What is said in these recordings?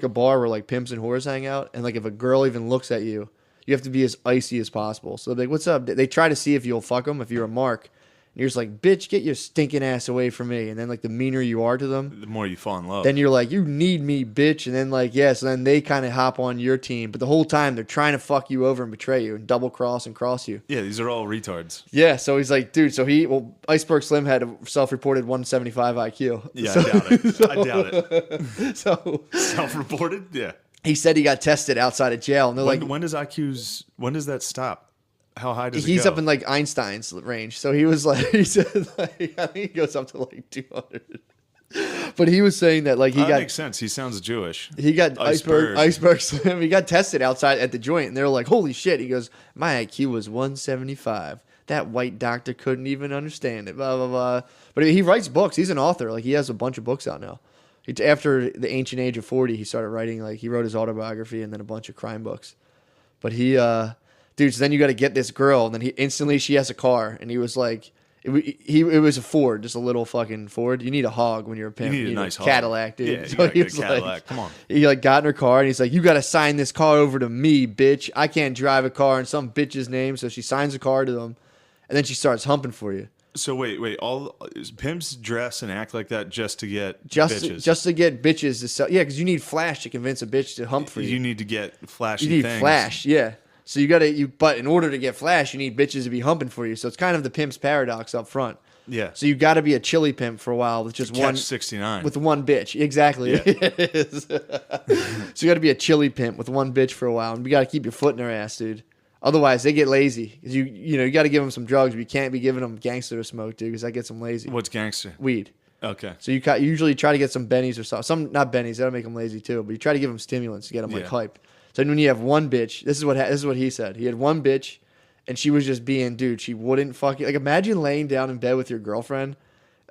a bar where like pimps and whores hang out, and like if a girl even looks at you, you have to be as icy as possible. So they're like, "What's up?" They try to see if you'll fuck them if you're a mark. And you're just like, "Bitch, get your stinking ass away from me." And then like the meaner you are to them, The more you fall in love. then you're like, "You need me, bitch." And then like, yeah, so then they kind of hop on your team, but the whole time they're trying to fuck you over and betray you and double cross and cross you. Yeah, these are all retards. Yeah, so he's like, dude, Iceberg Slim had a self-reported 175 IQ. Yeah, So, I doubt it. I doubt it. so Self-reported? Yeah. he said he got tested outside of jail, and they're like, When does that stop? How high does it he's go? up in like Einstein's range. So he was like, he said, like, I think he goes up to like 200. But he was saying that like that makes sense. He sounds Jewish. he got Iceberg Slim. He got tested outside at the joint, and they were like, "Holy shit!" He goes, "My IQ was 175. That white doctor couldn't even understand it." Blah blah blah. But he writes books. He's an author. Like he has a bunch of books out now. After the ancient age of 40, he started writing. Like he wrote his autobiography and then a bunch of crime books. But he, dude. So then you got to get this girl, and then she has a car, and he was like. It was a Ford, just a little fucking Ford. You need a hog when you're a pimp. You need a nice hog. Cadillac, dude. Yeah, you so gotta he get was a Cadillac. like, Come on. He like got in her car and he's like, "You got to sign this car over to me, bitch. I can't drive a car in some bitch's name." So she signs the car to them, and then she starts humping for you. So wait. All pimps dress and act like that just to get bitches. Just to get bitches to sell. Yeah, because you need flash to convince a bitch to hump for you. You need to get flashy You need things. flash, yeah. So but in order to get flash, you need bitches to be humping for you. So it's kind of the pimp's paradox up front. Yeah. So you got to be a chili pimp for a while with just one 69 with one bitch. Exactly. Yeah. It is. So you got to be a chili pimp with one bitch for a while, and you got to keep your foot in their ass, dude. Otherwise, they get lazy. Cause you got to give them some drugs, but you can't be giving them gangster to smoke, dude, because that gets them lazy. What's gangster? Weed. Okay. So you usually try to get some bennies or something. Some not bennies, that'll make them lazy too. But you try to give them stimulants to get them like hype. So when you have one bitch, this is what he said. He had one bitch, and she was just being, dude. She wouldn't fucking like. Imagine laying down in bed with your girlfriend.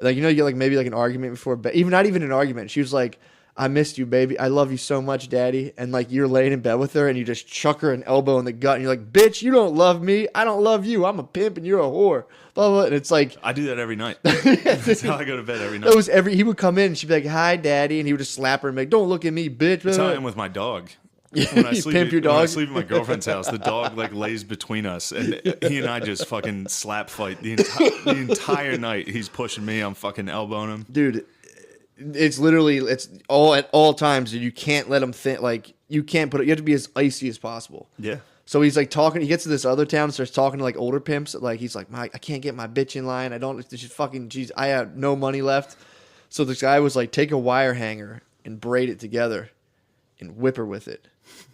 Like, you get like maybe like an argument before bed. Not even an argument. She was like, "I missed you, baby. I love you so much, daddy." And like you're laying in bed with her and you just chuck her an elbow in the gut and you're like, "Bitch, you don't love me. I don't love you. I'm a pimp and you're a whore." Blah, blah. And it's like, I do that every night. That's how I go to bed every night. He would come in and she'd be like, "Hi, daddy." And he would just slap her and be like, "Don't look at me, bitch." That's how I am with my dog. When I pimp your dog? When I sleep at my girlfriend's house, the dog like lays between us, and he and I just fucking slap fight the entire night. He's pushing me, I'm fucking elbowing him. Dude, it's literally all at all times. You can't let him think like you can't put it. You have to be as icy as possible. Yeah. So he's like talking. He gets to this other town and starts talking to like older pimps. Like he's like, I can't get my bitch in line. I don't. She's fucking. Geez, I have no money left. So this guy was like, take a wire hanger and braid it together, and whip her with it.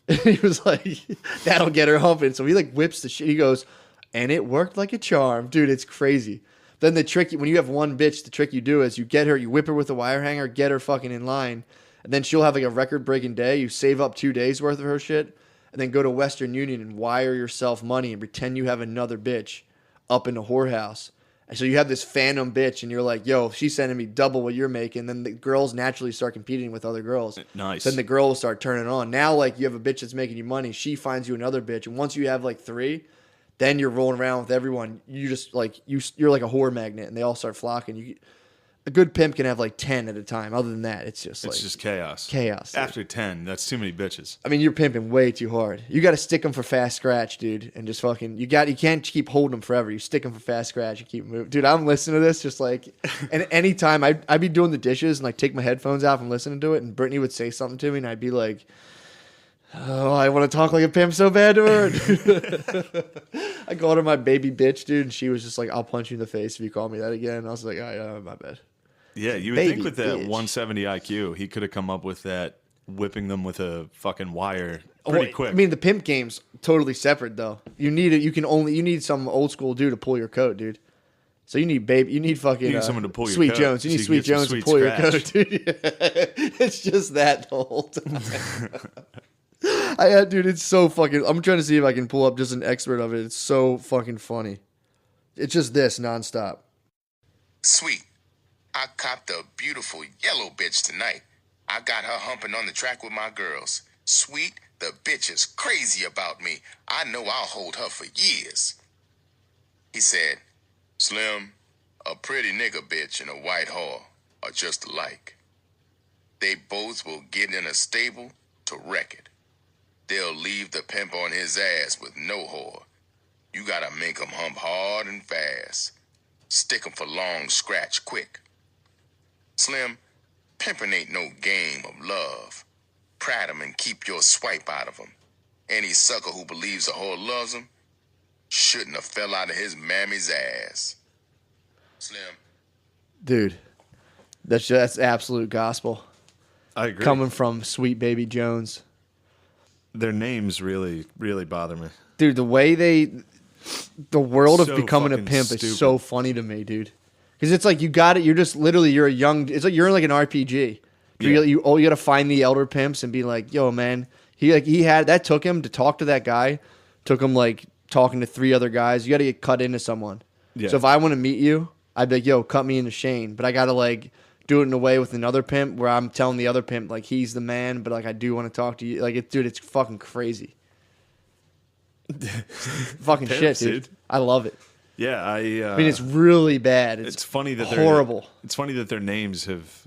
And he was like, that'll get her humping. So he like whips the shit. He goes, and it worked like a charm, dude. It's crazy. Then the trick, when you have one bitch, the trick you do is you whip her with a wire hanger, get her fucking in line, and then she'll have like a record-breaking day. You save up 2 days worth of her shit, and then go to Western Union and wire yourself money and pretend you have another bitch up in the whorehouse. And so you have this phantom bitch, and you're like, "Yo, she's sending me double what you're making." Then the girls naturally start competing with other girls. Nice. Then the girl will start turning on. Now, like, you have a bitch that's making you money. She finds you another bitch, and once you have like 3, then you're rolling around with everyone. You just like you're like a whore magnet, and they all start flocking. A good pimp can have like 10 at a time. Other than that, it's just chaos. Chaos. Dude. After 10, that's too many bitches. I mean, you're pimping way too hard. You got to stick them for fast scratch, dude, and just fucking. You can't keep holding them forever. You stick them for fast scratch and keep moving, dude. I'm listening to this just like, and anytime I'd be doing the dishes and like take my headphones off and listening to it, and Brittany would say something to me, and I'd be like, "Oh, I want to talk like a pimp so bad to her." I called her my baby bitch, dude, and she was just like, "I'll punch you in the face if you call me that again." And I was like, "All right, my bad." Yeah, you would think with that 170 IQ, he could have come up with that, whipping them with a fucking wire pretty quick. I mean, the pimp game's totally separate, though. You need some old school dude to pull your coat, dude. So you need fucking you need someone to pull your Sweet coat Jones. You need so Sweet Jones to pull your coat, dude. It's just that the whole time. Dude, it's so fucking. I'm trying to see if I can pull up just an expert of it. It's so fucking funny. It's just this nonstop. Sweet. I copped a beautiful yellow bitch tonight. I got her humping on the track with my girls. Sweet, the bitch is crazy about me. I know I'll hold her for years. He said, Slim, a pretty nigga bitch and a white whore are just alike. They both will get in a stable to wreck it. They'll leave the pimp on his ass with no whore. You gotta make 'em hump hard and fast. Stick 'em for long, scratch quick. Slim, pimping ain't no game of love. Prat 'em and keep your swipe out of 'em. Any sucker who believes a whore loves him shouldn't have fell out of his mammy's ass. Slim. Dude, that's absolute gospel. I agree. Coming from Sweet Baby Jones. Their names really, really bother me. Dude, the world of So becoming a fucking pimp stupid. is so funny to me, dude. Because it's like you got it. You're just literally it's like you're in like an RPG. Yeah. You got to find the elder pimps and be like, yo, man. That took him to talk to that guy. Took him like talking to 3 other guys. You got to get cut into someone. Yeah. So if I want to meet you, I'd be like, yo, cut me into Shane. But I got to like do it in a way with another pimp where I'm telling the other pimp like he's the man, but like I do want to talk to you. Like, dude, it's fucking crazy. Fucking Pimps, shit, dude. I love it. Yeah, I mean, it's really bad. It's funny that horrible. It's funny that their names have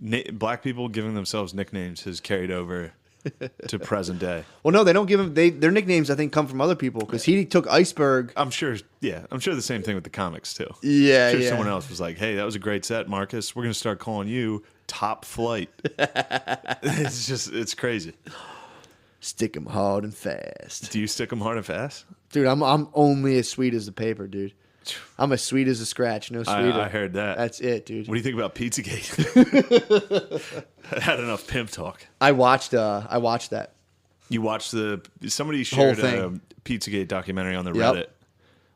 black people giving themselves nicknames has carried over to present day. Well, no, they don't give them. Their nicknames I think come from other people because he took Iceberg. I'm sure. Yeah, I'm sure the same thing with the comics too. Yeah, I'm sure yeah. someone else was like, "Hey, that was a great set, Marcus. We're gonna start calling you Top Flight." It's crazy. Stick 'em hard and fast. Do you stick them hard and fast? Dude, I'm only as sweet as the paper, dude. I'm as sweet as a scratch, no sweeter. I heard that. That's it, dude. What do you think about Pizzagate? I had enough pimp talk. I watched that. You watched somebody shared Whole a thing. Pizzagate documentary on the Yep. Reddit,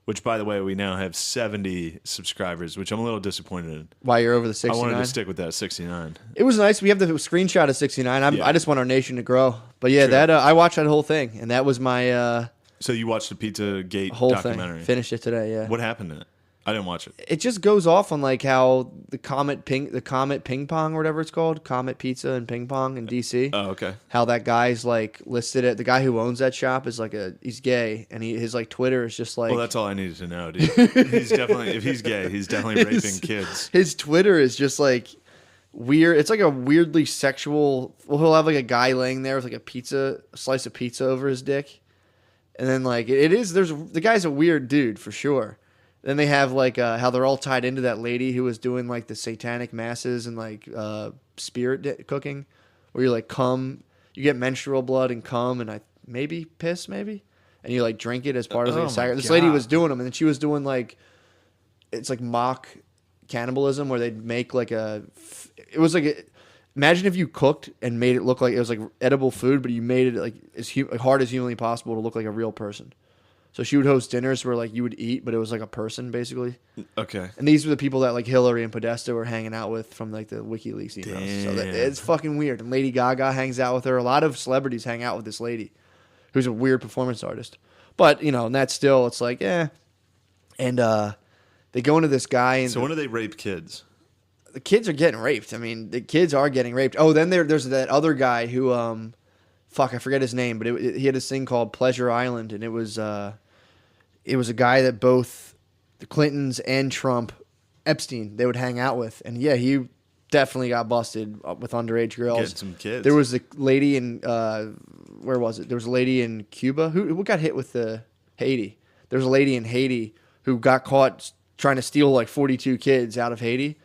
which, by the way, we now have 70 subscribers, which I'm a little disappointed in. While you're over the I 69. wanted to stick with that 69. It was nice. We have the screenshot of 69. Yeah. I just want our nation to grow. But yeah, True. that I watched that whole thing, and that was my So you watched the Pizzagate whole documentary. thing. Finished it today. Yeah. What happened in it? I didn't watch it. It just goes off on like how the Comet Ping Pong or whatever it's called, Comet Pizza and Ping Pong in DC. Oh, okay. How that guy's like listed it. The guy who owns that shop is like he's gay, and his like Twitter is just like. Well, that's all I needed to know, dude. He's definitely, if he's gay, he's definitely raping kids. His Twitter is just like weird. It's like a weirdly sexual. Well, he'll have like a guy laying there with like a slice of pizza over his dick, and then like it is. The guy's a weird dude for sure. Then they have like how they're all tied into that lady who was doing like the satanic masses and like spirit cooking, where you like you get menstrual blood and cum and maybe piss and you like drink it as part of Oh the my sacrifice. This lady God. was doing them, and then she was doing like it's like mock cannibalism where they'd make like imagine if you cooked and made it look like it was like edible food, but you made it like as hard as humanly possible to look like a real person. So she would host dinners where like you would eat, but it was like a person basically. Okay. And these were the people that like Hillary and Podesta were hanging out with from like the WikiLeaks emails. So Damn. it's fucking weird. And Lady Gaga hangs out with her. A lot of celebrities hang out with this lady, who's a weird performance artist. But and that's still it's like And they go into this guy and So when do they rape kids? the kids are getting raped. I mean, the kids are getting raped. Oh, then there's that other guy who I forget his name, but he had this thing called Pleasure Island, and it was a guy that both the Clintons and Trump, Epstein, they would hang out with, and yeah, he definitely got busted with underage girls. Getting some kids. There was a lady in where was it? There was a lady in Cuba who got hit with the Haiti. There was a lady in Haiti who got caught trying to steal like 42 kids out of Haiti.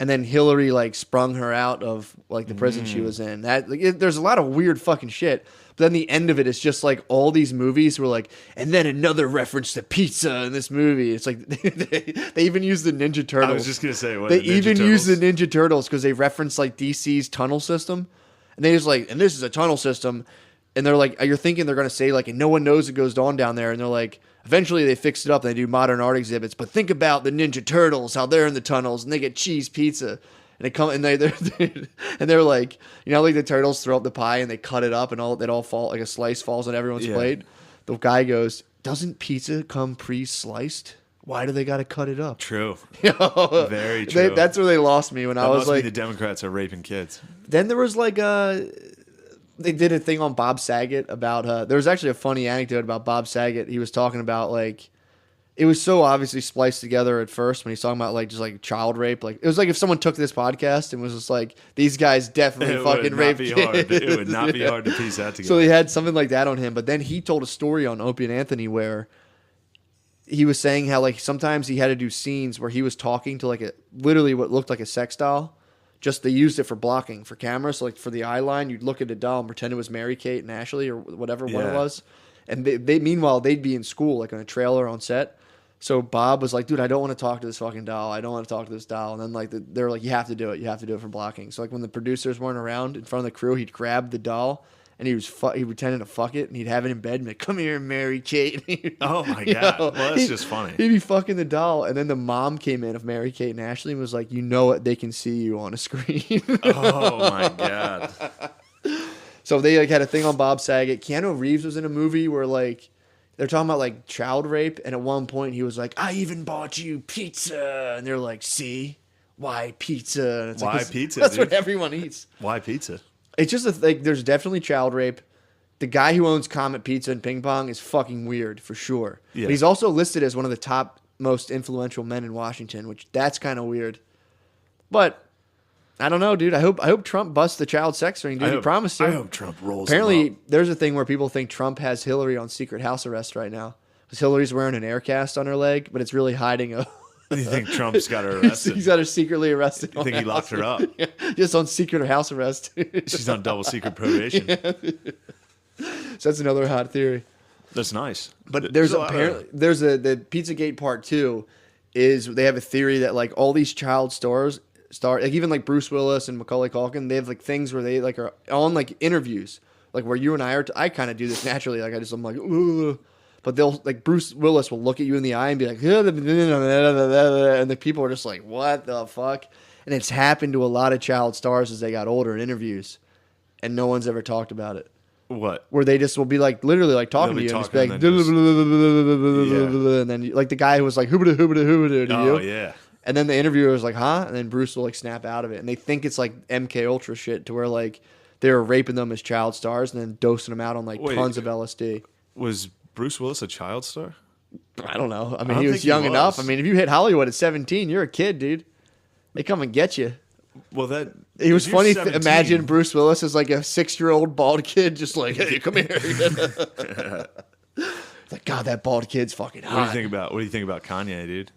And then Hillary like sprung her out of like the prison she was in. There's a lot of weird fucking shit. But then the end of it is just like all these movies were like, and then another reference to pizza in this movie. It's like they even use the Ninja Turtles. I was just gonna say, they even use the Ninja Turtles because they reference like DC's tunnel system, and they just like, and this is a tunnel system, and they're like, you're thinking they're gonna say like, and no one knows it goes on down there, and they're like. Eventually, they fixed it up and they do modern art exhibits. But think about the Ninja Turtles, how they're in the tunnels and they get cheese pizza, and they come and they're like, like the turtles throw up the pie and they cut it up and it all fall like a slice falls on everyone's plate. The guy goes, "Doesn't pizza come pre-sliced? Why do they got to cut it up?" True. Very true. That's where they lost me when I was must like, be the Democrats are raping kids. Then there was like they did a thing on Bob Saget about there was actually a funny anecdote about Bob Saget. He was talking about like it was so obviously spliced together at first when he's talking about like just like child rape. Like it was like if someone took this podcast and was just like, these guys definitely fucking raped kids. It would not be hard to piece that together. So they had something like that on him. But then he told a story on Opie and Anthony where he was saying how like sometimes he had to do scenes where he was talking to like a literally what looked like a sex doll. Just they used it for blocking for cameras. So like for the eye line, you'd look at a doll and pretend it was Mary Kate and Ashley or whatever one it was. And they meanwhile they'd be in school like on a trailer on set. So Bob was like, dude, I don't want to talk to this fucking doll. I don't want to talk to this doll. And then like they're like, you have to do it. You have to do it for blocking. So like when the producers weren't around in front of the crew, he'd grab the doll and he pretended to fuck it and he'd have it in bed and be like, come here, Mary Kate. Oh my God. Well, that's just funny. He'd be fucking the doll. And then the mom came in of Mary Kate and Ashley and was like, you know what? They can see you on a screen. Oh my God. So they like had a thing on Bob Saget. Keanu Reeves was in a movie where like, they're talking about like child rape, and at one point he was like, "I even bought you pizza," and they're like, "See, why pizza?" And it's Why like, pizza? That's Dude? what everyone eats. Why pizza? It's just like there's definitely child rape. The guy who owns Comet Pizza and Ping Pong is fucking weird for sure. Yeah. But he's also listed as one of the top most influential men in Washington, which that's kind of weird. But I don't know, dude. I hope Trump busts the child sex ring, dude. He promised to. I hope Trump rolls. Apparently, there's a thing where people think Trump has Hillary on secret house arrest right now because Hillary's wearing an air cast on her leg, but it's really hiding a. You think Trump's got her arrested? He's got her secretly arrested. You think he locked her up? Yeah, just on secret house arrest. She's on double secret probation. So that's another hot theory. That's nice. But there's apparently the Pizzagate Part 2 is they have a theory that like all these child stars like even like Bruce Willis and Macaulay Culkin, they have like things where they like are on like interviews, like where you and I are. I kind of do this naturally. Like I'm like, ugh. But they'll like Bruce Willis will look at you in the eye and be like, and the people are just like, what the fuck? And it's happened to a lot of child stars as they got older in interviews, and no one's ever talked about it. What? Where they just will be like literally like talking to you and just be like, and then like the guy who was like hoobada hoobada hoobada to you. Oh yeah. And then the interviewer was like, huh? And then Bruce will like snap out of it. And they think it's like MK Ultra shit to where like they were raping them as child stars and then dosing them out on like tons of LSD. Was Bruce Willis a child star? I don't know. I mean, don't he was think he young was. enough. I mean, if you hit Hollywood at 17, you're a kid, dude. They come and get you. Well, that It was if you're funny. 17 Imagine Bruce Willis as like a 6-year-old bald kid, just like, hey, come here. Like, God, that bald kid's fucking hot. What do you think about Kanye, dude?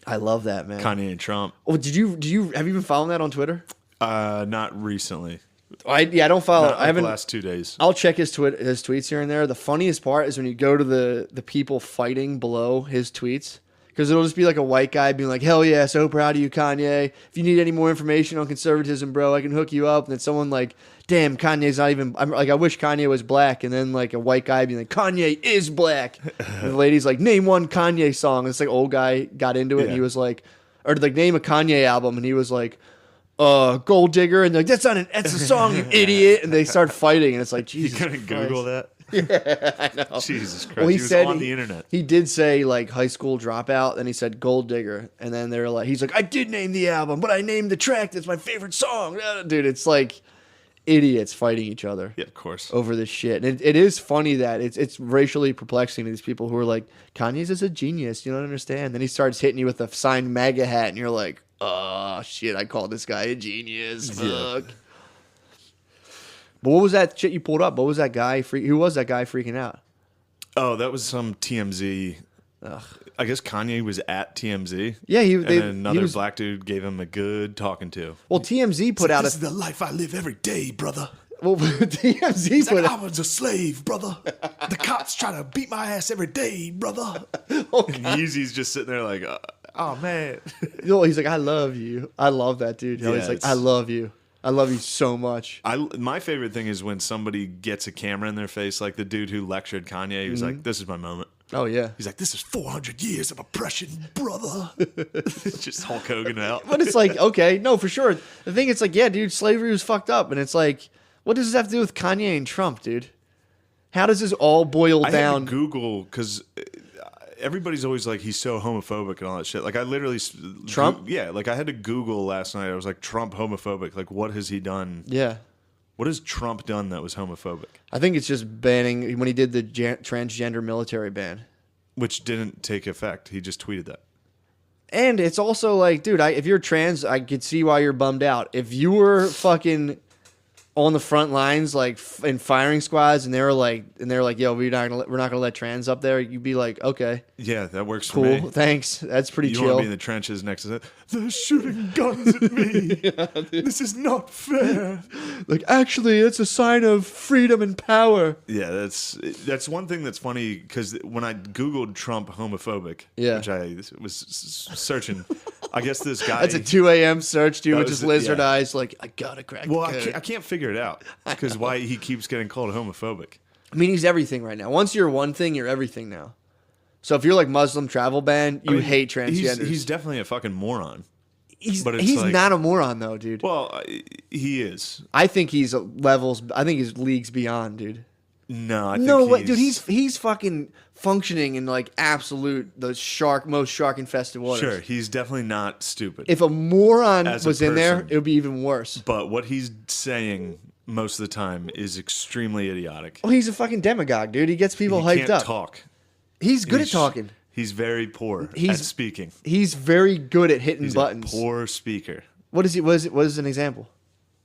I love that, man. Kanye and Trump. Oh, have you been following that on Twitter? Not recently. I don't follow. Not I haven't. the last 2 days. I'll check his tweets here and there. The funniest part is when you go to the people fighting below his tweets. Because it'll just be like a white guy being like, hell yeah, so proud of you, Kanye. If you need any more information on conservatism, bro, I can hook you up. And then someone like, damn, Kanye's not even, I'm like, I wish Kanye was black. And then like a white guy being like, Kanye is black. And the lady's like, name one Kanye song. And this like old guy got into it and he was like, or like name a Kanye album. And he was like, Gold Digger. And they're like, that's a song, you idiot. And they start fighting. And it's like, Jesus You couldn't Google that? Yeah, I know. Jesus Christ. Well, he was on the internet. He did say like high school dropout, then he said Gold Digger, and then they're like, he's like, I did name the album, but I named the track that's my favorite song. Dude, it's like idiots fighting each other. Yeah, of course. Over this shit. And it is funny that it's racially perplexing to these people who are like, Kanye's is a genius, you don't understand. Then he starts hitting you with a signed MAGA hat, and you're like, oh shit, I called this guy a genius. Fuck. Yeah. But what was that shit you pulled up? What was that guy? Who was that guy freaking out? Oh, that was some TMZ. Ugh. I guess Kanye was at TMZ. Yeah, another black dude gave him a good talking to. Well, TMZ put out this is the life I live every day, brother. Well, TMZ put I was a slave, brother. The cops try to beat my ass every day, brother. And Yeezy's just sitting there like, oh man. He's like, I love you. I love that dude. He's like, I love you. I love you so much. My favorite thing is when somebody gets a camera in their face, like the dude who lectured Kanye. He was like, this is my moment. Oh, yeah. He's like, this is 400 years of oppression, brother. It's just Hulk Hogan out. But it's like, okay, no, for sure. The thing, it's like, yeah, dude, slavery was fucked up. And it's like, what does this have to do with Kanye and Trump, dude? How does this all boil down? I had to Google, because everybody's always like, he's so homophobic and all that shit. Like, I literally... Trump? Yeah, like, I had to Google last night. I was like, Trump homophobic. Like, what has he done? Yeah. What has Trump done that was homophobic? I think it's just banning... When he did the transgender military ban. which didn't take effect. He just tweeted that. And it's also like, dude, if you're trans, I could see why you're bummed out. If you were fucking on the front lines, like in firing squads, and they're like, yo, we're not gonna let trans up there, you'd be like, okay, Yeah, that works cool, for me. thanks, that's pretty You chill. want to be in the trenches next to that? They're shooting guns at me. This is not fair. Like, actually, it's a sign of freedom and power. Yeah, that's one thing that's funny because when I Googled Trump homophobic, Yeah. which I was searching, I guess this guy. That's a 2 a.m. search, dude, That with was- just lizard yeah. eyes. Like, I gotta crack Well, the code. I can't figure it out because why he keeps getting called homophobic. I mean, he's everything right now. Once you're one thing, you're everything now. So if you're like Muslim travel ban, you hate transgenders. He's definitely a fucking moron. but it's He's like- not a moron though, dude. Well, he is. I think he's levels. I think he's leagues beyond, dude. No, I think No way, dude. He's fucking functioning in like absolute most shark infested waters. sure. He's definitely not stupid. If a moron As a was in there, person. it would be even worse. But what he's saying most of the time is extremely idiotic. Oh, he's a fucking demagogue, dude. He gets people He hyped can't up. talk. He's good He's- at talking. He's very poor at He's- speaking. He's very good at hitting He's buttons. a poor speaker. What is he? What is an example?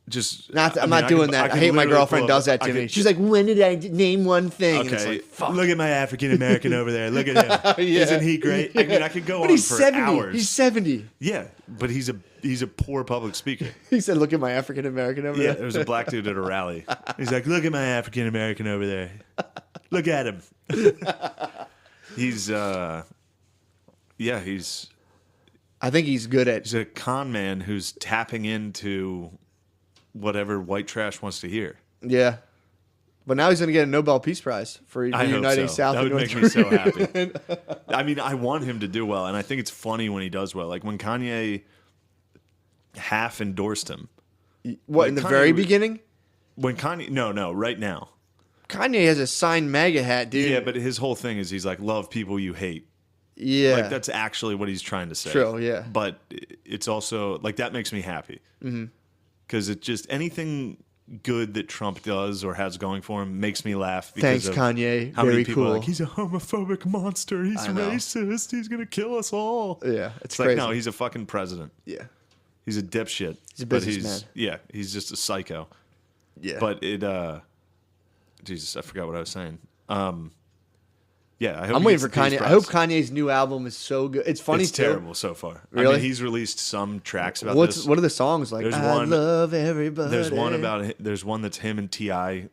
Just I'm not doing that. I hate my girlfriend does that to me. She's like, "When did I name one thing?" And it's okay, like, fuck. look at my African American over there. Look at him. Yeah. Isn't he great? I mean, I could go But on he's for 70. hours. He's 70. Yeah, but he's a poor public speaker. He said, "Look at my African American over Yeah, there." there was a black dude at a rally. He's like, look at my African American over there. Look at him. He's I think he's good at. he's a con man who's tapping into whatever white trash wants to hear. Yeah. But now he's going to get a Nobel Peace Prize for I hope uniting so. South That and would North make me so Korea. happy. I mean, I want him to do well, and I think it's funny when he does well. Like when Kanye half endorsed him. What, Like in the Kanye very was- beginning? When Kanye, no, right now. Kanye has a signed MAGA hat, dude. Yeah, but his whole thing is he's like, love people you hate. Yeah. Like that's actually what he's trying to say. True, yeah. But it's also like that makes me happy because it's just anything good that Trump does or has going for him makes me laugh. Because Thanks, of Kanye. How many Very people cool. are like he's a homophobic monster? He's I know. racist. He's gonna kill us all. Yeah, it's It's crazy. like no, he's a fucking president. Yeah. He's a dipshit. He's a but businessman. Yeah, he's just a psycho. Yeah. But Jesus, I forgot what I was saying. Yeah, I hope I'm he waiting gets for the Peace Kanye. I Prize. hope Kanye's new album is so good. It's funny It's too. terrible so far. I Really? mean, he's released some tracks about What this. are the songs like? There's I one- love everybody. There's one that's him and T.I.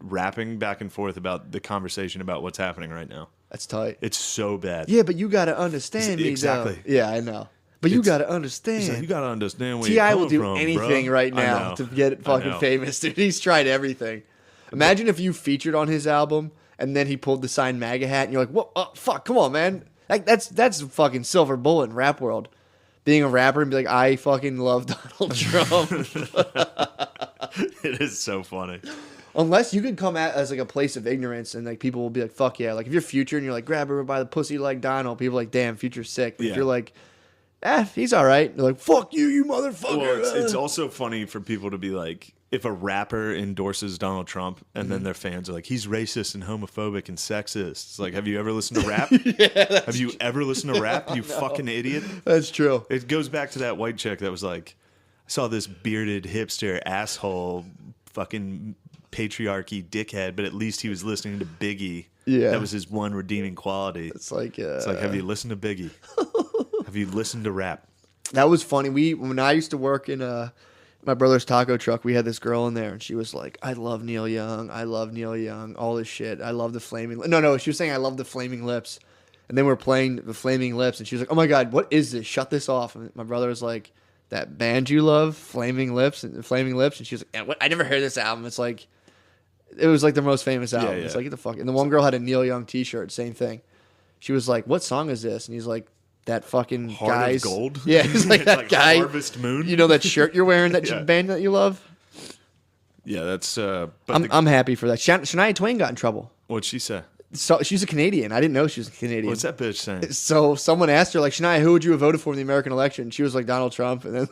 rapping back and forth about the conversation about what's happening right now. That's tight. It's so bad. Yeah, but you gotta understand me, Exactly. though. Yeah, I know. But you It's- gotta He's understand. like, you gotta understand where T.I. you're will coming do from, anything bro." right I now know. to get I fucking know. famous, dude. He's tried everything. Imagine if you featured on his album and then he pulled the signed MAGA hat and you're like, what? Oh, fuck, come on, man. Like that's a fucking silver bullet in rap world. Being a rapper and be like, I fucking love Donald Trump. It is so funny. Unless you could come at as like a place of ignorance and like people will be like, fuck yeah. Like if you're Future and you're like, grab her by the pussy like Donald, people are like, damn, Future's sick. But Yeah. if you're like, he's all right. They're like, fuck you, you motherfucker. Well, it's also funny for people to be like, if a rapper endorses Donald Trump and then their fans are like, he's racist and homophobic and sexist. It's like, have you ever listened to rap? Have you ever listened to rap, you fucking idiot? That's true. It goes back to that white chick that was like, I saw this bearded hipster asshole fucking patriarchy dickhead, but at least he was listening to Biggie. Yeah. That was his one redeeming quality. It's like, Have you listened to Biggie? Have you listened to rap? that was funny. When I used to work in my brother's taco truck, we had this girl in there and she was like, I love Neil Young. I love Neil Young. All this shit. I love the Flaming No, she was saying I love the Flaming Lips. And then we're playing the Flaming Lips and she was like, oh my God, what is this? Shut this off. And my brother was like, that band you love, Flaming Lips. And she was like, yeah, what? I never heard this album. It's like, it was like their most famous album. yeah. It's like, get the fuck. And the one girl had a Neil Young t-shirt, same thing. She was like, what song is this? And he's like, that fucking Heart guy's of Gold? Yeah, he's like that guy. Harvest Moon? You know that shirt you're wearing, that Yeah. band that you love? Yeah, that's. But I'm happy for that. Shania Twain got in trouble. what'd she say? So she's a Canadian. I didn't know she was a Canadian. What's that bitch saying? So someone asked her, like, Shania, who would you have voted for in the American election? She was like, Donald Trump. And then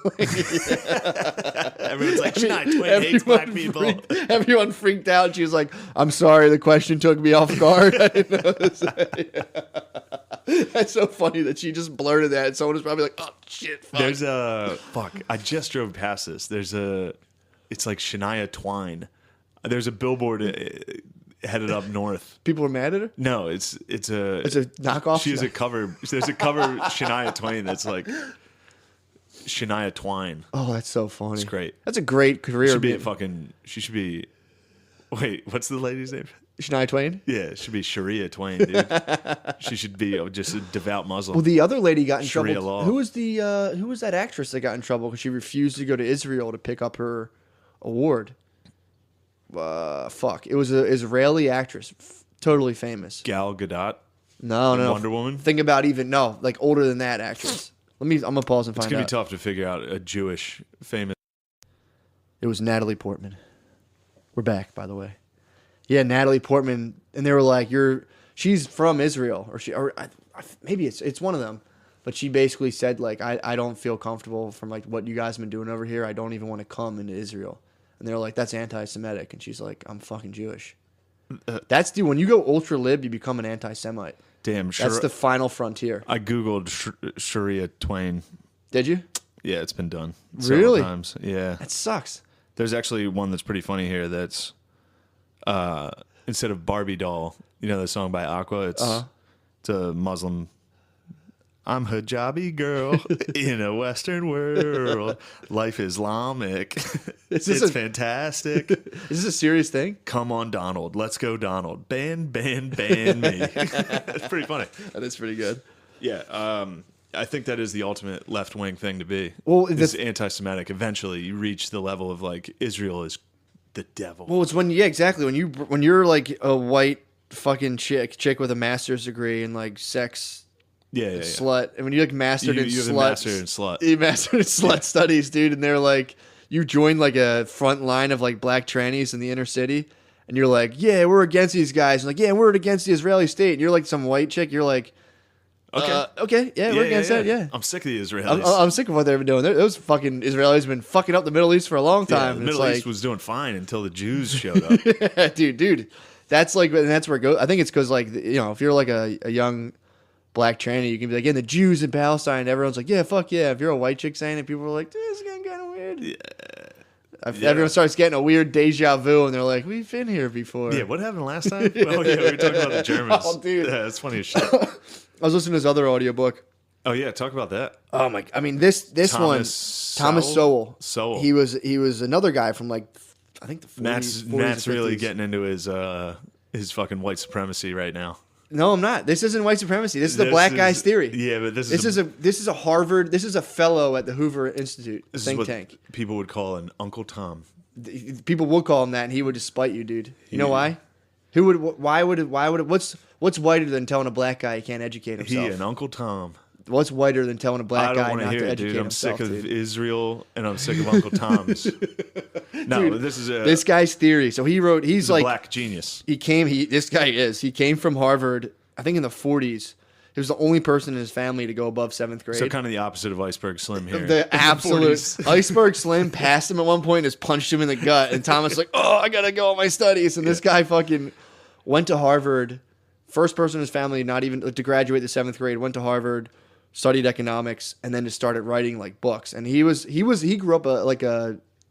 Everyone's like, Shania Twain hates black people. Everyone freaked out. She was like, I'm sorry, the question took me off guard. I didn't know this. That's so funny that she just blurted that. And someone was probably like, oh, shit, fuck. There's I just drove past this. It's like Shania Twain. There's a billboard headed up north. People are mad at her? No, it's a knockoff. There's a cover Shania Twain that's like Shania Twine. Oh, that's so funny. It's great. That's a great career. She should be. Wait, what's the lady's name? Shania Twain? Yeah, it should be Sharia Twain, dude. She should be just a devout Muslim. Well, the other lady got in Sharia trouble. law. Who was that actress that got in trouble because she refused to go to Israel to pick up her award? Fuck. It was an Israeli actress, totally famous. Gal Gadot. No. Wonder Woman. Think about like older than that actress. I'm gonna pause and find out. It's gonna be tough to figure out a Jewish famous. It was Natalie Portman. We're back, by the way. Yeah, Natalie Portman, and they were like, she's from Israel, or maybe it's one of them. But she basically said, like, I don't feel comfortable from like what you guys have been doing over here. I don't even want to come into Israel. And they're like, that's anti-Semitic. And she's like, I'm fucking Jewish. When you go ultra-lib, you become an anti-Semite. Damn, sure. That's the final frontier. I Googled Sharia Twain. Did you? Yeah, it's been done Really? several times. Yeah. That sucks. There's actually one that's pretty funny here that's instead of Barbie doll, you know the song by Aqua? It's a Muslim. I'm hijabi girl in a Western world. Life Islamic. It's fantastic. Is this a serious thing? Come on, Donald. Let's go, Donald. Ban me. That's pretty funny. That is pretty good. Yeah. I think that is the ultimate left-wing thing to be. Well, it's anti-Semitic. Eventually, you reach the level of like Israel is the devil. Well, it's exactly when you're like a white fucking chick with a master's degree in like sex. Yeah. Slut. And when you like mastered in you slut. You mastered in slut studies, dude. And they're like, you joined like a front line of like black trannies in the inner city. And you're like, yeah, we're against these guys. And like, yeah, we're against the Israeli state. And you're like some white chick. You're like, okay, yeah, we're against that, yeah. I'm sick of the Israelis. I'm sick of what they've been doing. Those fucking Israelis have been fucking up the Middle East for a long time. Yeah, the Middle East was doing fine until the Jews showed up. Yeah, dude. That's like, and that's where it goes. I think it's because like, if you're like a young black tranny, you can be like, the Jews in Palestine. And everyone's like, yeah, fuck yeah. If you're a white chick saying it, people are like, this is getting kind of weird. Yeah. Everyone starts getting a weird deja vu, and they're like, we've been here before. Yeah, what happened last time? Oh, yeah, we were talking about the Germans. Oh, dude. Yeah, that's funny as shit. I was listening to his other audiobook. Oh, yeah, talk about that. Oh, my. I mean, this one, Thomas Sowell. He was another guy from, like, I think the 40s. Matt's really getting into his fucking white supremacy right now. No, I'm not. This isn't white supremacy. This is the black guy's theory. Yeah, but this is a Harvard. This is a fellow at the Hoover Institute think tank. People would call an Uncle Tom. People would call him that, and he would just spite you, dude. You know why? Why would it? What's whiter than telling a black guy he can't educate himself? He and Uncle Tom. What's whiter than telling a black guy not to educate I'm himself? sick of Israel, and I'm sick of Uncle Tom's. No, dude, this guy's theory. So he's like a black genius. He came from Harvard, I think in the 40s. He was the only person in his family to go above 7th grade. So kind of the opposite of Iceberg Slim here. The absolute Iceberg Slim passed him at one point and just punched him in the gut. And Thomas was like, oh, I got to go on my studies. And this guy fucking went to Harvard. First person in his family not even to graduate the 7th grade. Went to Harvard, studied economics, and then just started writing like books. And he grew up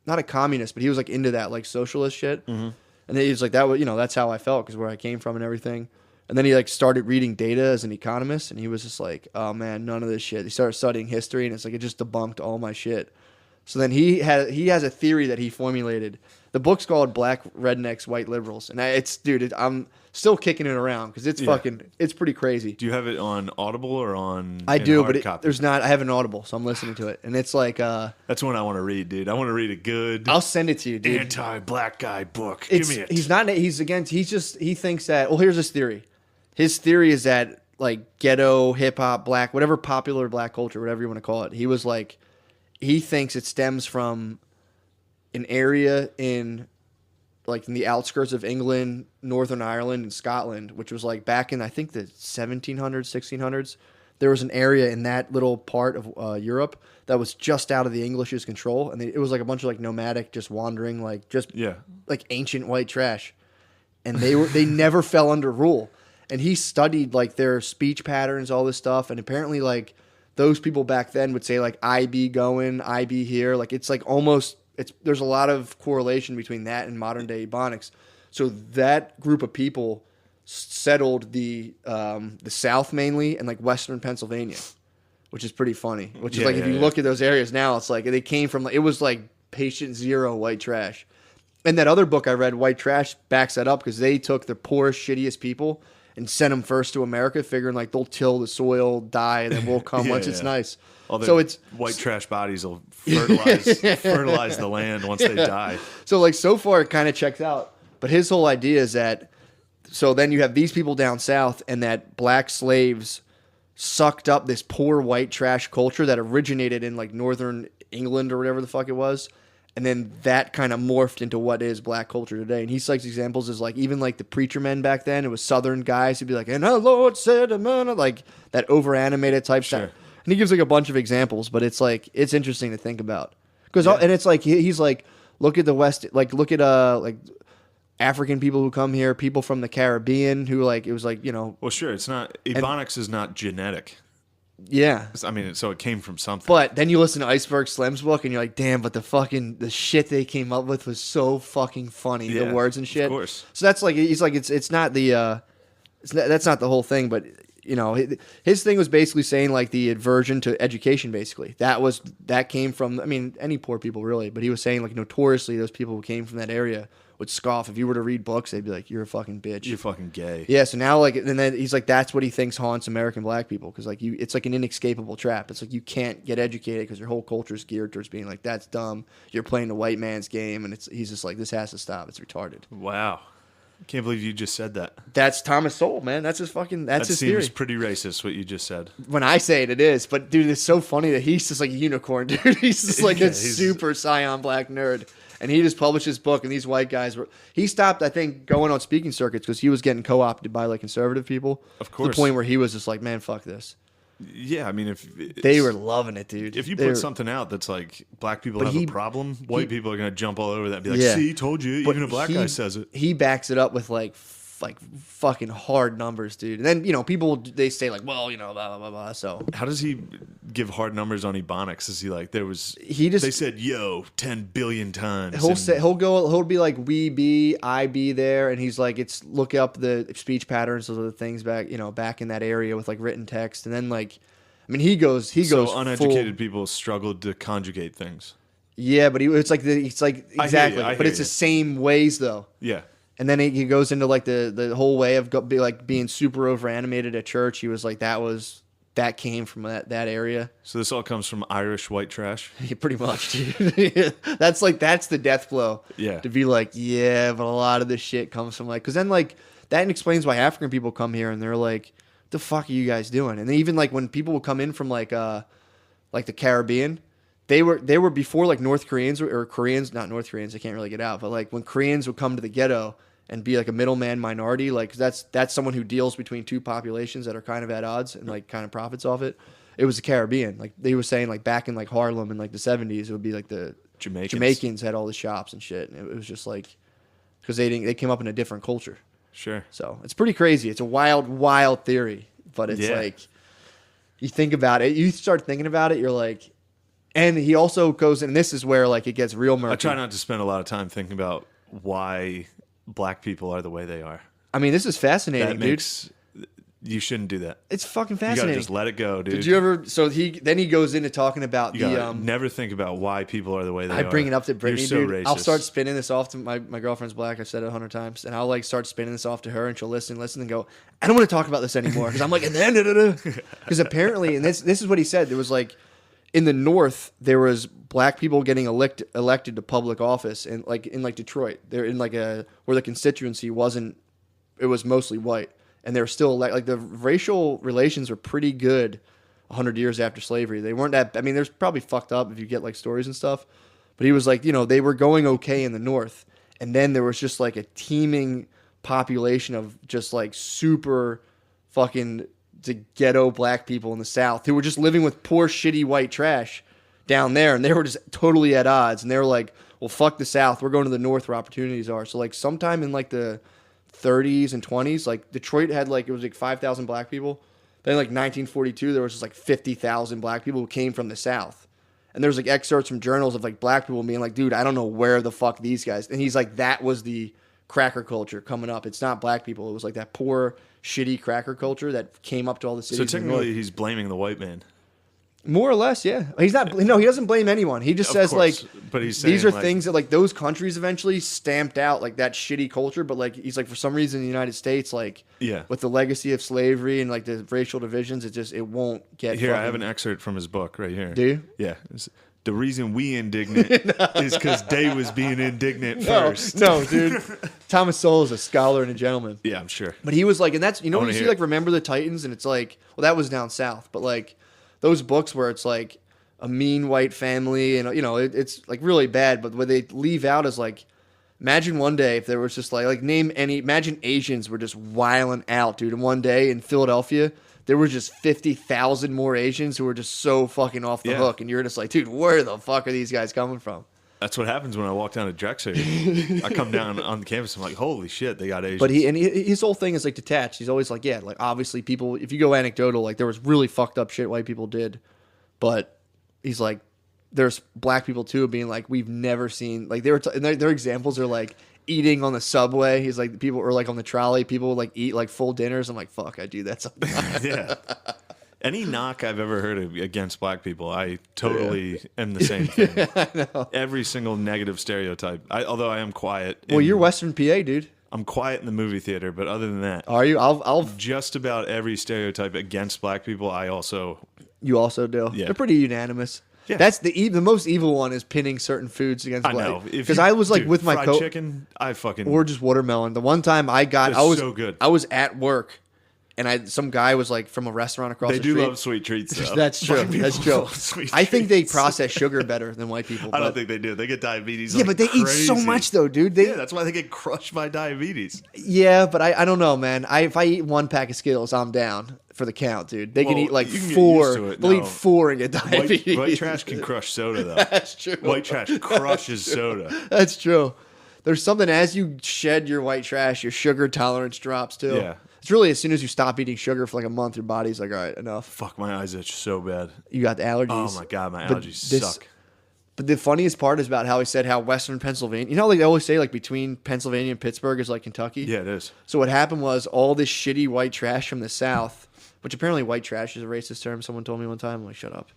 not a communist, but he was like into that like socialist shit. Mm-hmm. And he was like, that's how I felt because where I came from and everything. And then he like started reading data as an economist, and he was just like, "Oh man, none of this shit." He started studying history, and it's like it just debunked all my shit. So then he has a theory that he formulated. The book's called Black Rednecks, White Liberals, and I'm still kicking it around because it's pretty crazy. Do you have it on Audible or on? I do, but there's not. I have an Audible, so I'm listening to it, and it's like that's one I want to read, dude. I want to read a good. I'll send it to you, dude. Anti-black guy book. Give me it. He's not. He's against. He thinks that. Well, here's his theory. His theory is that like ghetto, hip hop, black, whatever popular black culture, whatever you want to call it. He was like, he thinks it stems from an area in like in the outskirts of England, Northern Ireland, and Scotland, which was like back in I think the 1700s, 1600s. There was an area in that little part of Europe that was just out of the English's control, and it was like a bunch of like nomadic, just wandering, like just like ancient white trash, and they never fell under rule. And he studied like their speech patterns, all this stuff, and apparently like those people back then would say like I be going, I be here, like it's like almost there's a lot of correlation between that and modern day Ebonics. So that group of people settled the South mainly and like Western Pennsylvania, which is pretty funny. Which is like if you look at those areas now, it's like they came from it was like patient zero white trash. And that other book I read, White Trash, backs that up because they took the poorest, shittiest people and sent them first to America, figuring like they'll till the soil, die, and then we'll come once it's nice. So it's white trash bodies will fertilize the land once they die. So like so far it kind of checks out. But his whole idea is that so then you have these people down south, and that black slaves sucked up this poor white trash culture that originated in like northern England or whatever the fuck it was. And then that kind of morphed into what is black culture today. And he cites examples as like even like the preacher men back then, it was southern guys who'd be like, and the Lord said, amen, like that over animated type stuff. And he gives like a bunch of examples, but it's like it's interesting to think about. And it's like he's like, look at the West, like look at like African people who come here, people from the Caribbean who like it was like, you know. Well, sure, it's not Ebonics is not genetic. Yeah. I mean, so it came from something. But then you listen to Iceberg Slim's book and you're like, damn, but the shit they came up with was so fucking funny. The words and shit. Of course. So that's like, he's like, it's not the, that's not the whole thing, but you know, his thing was basically saying like the aversion to education, basically. That came from, I mean, any poor people really, but he was saying like notoriously those people who came from that area would scoff. If you were to read books, they'd be like, you're a fucking bitch. You're fucking gay. Yeah, so now, like, and then he's like, that's what he thinks haunts American black people, because, like, it's like an inescapable trap. It's like you can't get educated because your whole culture is geared towards being like, that's dumb. You're playing the white man's game, and he's just like, this has to stop. It's retarded. Wow. I can't believe you just said that. That's Thomas Sowell, man. That's his fucking, that's his theory. That seems pretty racist, what you just said. When I say it, it is. But, dude, it's so funny that he's just like a unicorn, dude. He's just like a super scion black nerd. And he just published his book, and these white guys were... He stopped, I think, going on speaking circuits because he was getting co-opted by, like, conservative people. Of course. To the point where he was just like, man, fuck this. Yeah, I mean, if... They were loving it, dude. If you put something out that's like, black people have a problem, white people are going to jump all over that and be like, see, told you, even a black guy says it. He backs it up with, like fucking hard numbers, dude. And then, you know, people, they say, like, well, you know, blah, blah, blah, blah, so... How does he give hard numbers on Ebonics? Is he like, they said, yo, 10 billion times. He'll be like, we be, I be there, and he's like, look up the speech patterns of the things back in that area with, like, written text, and then, like, I mean, he goes So uneducated people struggled to conjugate things. Yeah, but it's like exactly, but it's the same ways, though. Yeah. And then he goes into like the whole way of being super over animated at church. He was like that came from that area. So this all comes from Irish white trash. Yeah, pretty much, dude. That's the death blow. Yeah. To be like, yeah, but a lot of this shit comes from like, because then like that explains why African people come here and they're like, what the fuck are you guys doing? And then even like when people would come in from like the Caribbean. They were before like North Koreans or Koreans, not North Koreans. They can't really get out, but like when Koreans would come to the ghetto and be like a middleman minority, like that's someone who deals between two populations that are kind of at odds and like kind of profits off it. It was the Caribbean. Like they were saying like back in like Harlem in like the 70s, it would be like the Jamaicans had all the shops and shit. And it was just like because they came up in a different culture. Sure. So it's pretty crazy. It's a wild theory, but it's like you think about it, you start thinking about it, you're like. And he also goes, and this is where like it gets real murky. I try not to spend a lot of time thinking about why black people are the way they are. I mean, this is fascinating, dude. You shouldn't do that. It's fucking fascinating. You gotta just let it go, dude. Did you ever? So he goes into talking about never think about why people are the way they are. I bring it up to Brittany, You're so dude. racist. I'll start spinning this off to my girlfriend's black. I've said it 100 times, and I'll like start spinning this off to her, and she'll listen, and go, I don't want to talk about this anymore because I'm like, because apparently, and this is what he said. There was like. In the North, there was black people getting elected to public office, and like in like Detroit, they're in like where the constituency wasn't. It was mostly white, and they were still like the racial relations were pretty good. 100 years after slavery, they weren't that. I mean, there's probably fucked up if you get like stories and stuff, but he was like, they were going okay in the North, And then there was just like a teeming population of just like super fucking ghetto black people in the South who were just living with poor, shitty white trash down there. And they were just totally at odds. And they were like, well, fuck the South. We're going to the North where opportunities are. So like sometime in like the 30s and 20s, like Detroit had like, it was like 5,000 black people. Then like 1942, there was just like 50,000 black people who came from the South. And there's like excerpts from journals of like black people being like, dude, I don't know where the fuck these guys. And he's like, that was the cracker culture coming up. It's not black people. It was like that poor, shitty cracker culture that came up to all the cities. So technically, he's blaming the white man. More or less, yeah. He's not. No, he doesn't blame anyone. He just says course, like, but he's these are saying, things that like those countries eventually stamped out like that shitty culture. But like he's like for some reason in the United States, like with the legacy of slavery and like the racial divisions, it won't get. Here, I have an excerpt from his book right here. Do you? Yeah. The reason we indignant is because Day was being indignant first. No, dude. Thomas Sowell is a scholar and a gentleman. Yeah, I'm sure. But he was like, and that's when you see hear like Remember the Titans, and it's like, well, that was down south, but like those books where it's like a mean white family, and it's like really bad. But what they leave out is like, imagine one day if there was just imagine Asians were just wiling out, dude. And one day in Philadelphia, there were just 50,000 more Asians who were just so fucking off the hook, and you're just like, dude, where the fuck are these guys coming from? That's what happens when I walk down to Drexel. I come down on the campus, I'm like, holy shit, they got Asians. But his whole thing is like detached. He's always like, yeah, like obviously people, if you go anecdotal, like there was really fucked up shit white people did, but he's like, there's black people too being like, we've never seen, like their examples are like eating on the subway. He's like, people are like on the trolley, people would like eat like full dinners. I'm like, fuck, I do that sometimes. Yeah. Any knock I've ever heard of against black people, I totally am the same thing. Yeah, I know. Every single negative stereotype. Although I am quiet. Well, you're Western PA, dude. I'm quiet in the movie theater, but other than that, are you? I'll just about every stereotype against black people. You also do. Yeah. They're pretty unanimous. Yeah. That's the most evil one is pinning certain foods against black. I know. Because I was like with my fried chicken, or just watermelon. The one time I was so good. I was at work, and some guy was like from a restaurant across the street. They do love sweet treats, though. That's true. That's true. I think they process sugar better than white people. I don't think they do. They get diabetes. Yeah, but they eat so much though, dude. That's why they get crushed by diabetes. Yeah, but I don't know, man. If I eat one pack of Skittles, I'm down for the count, dude. They can eat like 4. They'll eat 4 and get diabetes. White trash can crush soda, though. That's true. White trash crushes soda. That's true. There's something, as you shed your white trash, your sugar tolerance drops too. Yeah. It's really as soon as you stop eating sugar for like a month, your body's like, all right, enough. Fuck, my eyes itch so bad. You got the allergies. Oh my God, my allergies suck. But the funniest part is about how he said how Western Pennsylvania, like they always say, like between Pennsylvania and Pittsburgh is like Kentucky. Yeah, it is. So what happened was all this shitty white trash from the South, which apparently white trash is a racist term. Someone told me one time. I'm like, shut up.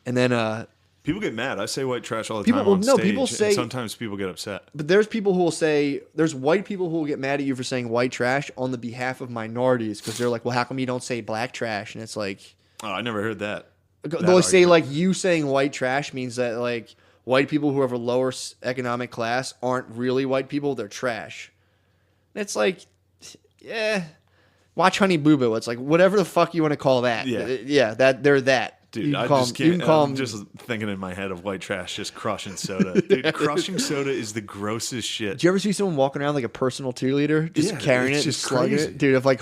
And then people get mad. I say white trash all the time on stage. People say, and sometimes people get upset. But there's people who will say, there's white people who will get mad at you for saying white trash on the behalf of minorities because they're like, well, how come you don't say black trash? And it's like, oh, I never heard that. They'll say like you saying white trash means that like white people who have a lower economic class aren't really white people, they're trash. And it's like, yeah, watch Honey Boo Boo. It's like whatever the fuck you want to call that. Yeah, that they're that. Dude, I just can't. I'm just thinking in my head of white trash just crushing soda. Dude, crushing soda is the grossest shit. Did you ever see someone walking around like a personal 2-liter, just carrying it, just slugging it? Dude, if like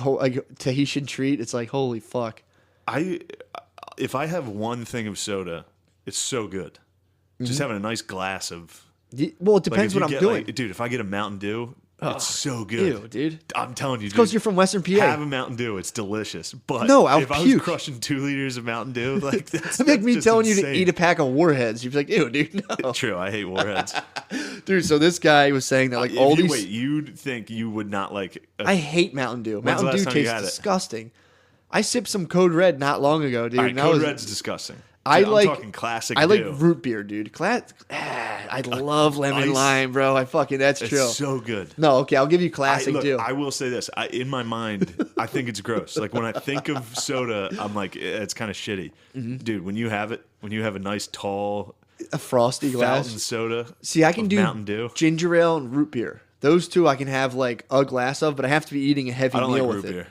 Tahitian treat, it's like holy fuck. If I have one thing of soda, it's so good. Just having a nice glass of. Well, it depends what I'm doing, dude. If I get a Mountain Dew. It's so good. Ew, dude. I'm telling you, because you're from Western PA. Have a Mountain Dew. It's delicious. But if I was crushing 2 liters of Mountain Dew, like that's like me telling insane. you to eat a pack of Warheads. You'd be like, ew, dude, no. True, I hate Warheads. Dude, so this guy was saying that like all these... Wait, you'd think you would not like... I hate Mountain Dew. Mountain Dew tastes disgusting. I sipped some Code Red not long ago, dude. All right, Code Red's disgusting. I'm talking classic. I like root beer, dude. I love lemon lime, bro. That's true. It's so good. No, okay, I'll give you classic Dew. I will say this. In my mind, I think it's gross. Like when I think of soda, I'm like, it's kind of shitty. Mm-hmm. Dude, when you have a nice tall, a frosty glass fountain soda. See, I can do Mountain Dew, ginger ale, and root beer. Those two I can have like a glass of, but I have to be eating a heavy meal with it. Beer.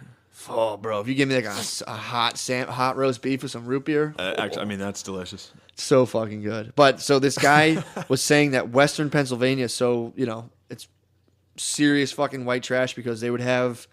Oh, bro! If you give me like a hot roast beef with some root beer, I mean that's delicious. So fucking good. But so this guy was saying that Western Pennsylvania, so it's serious fucking white trash because they would have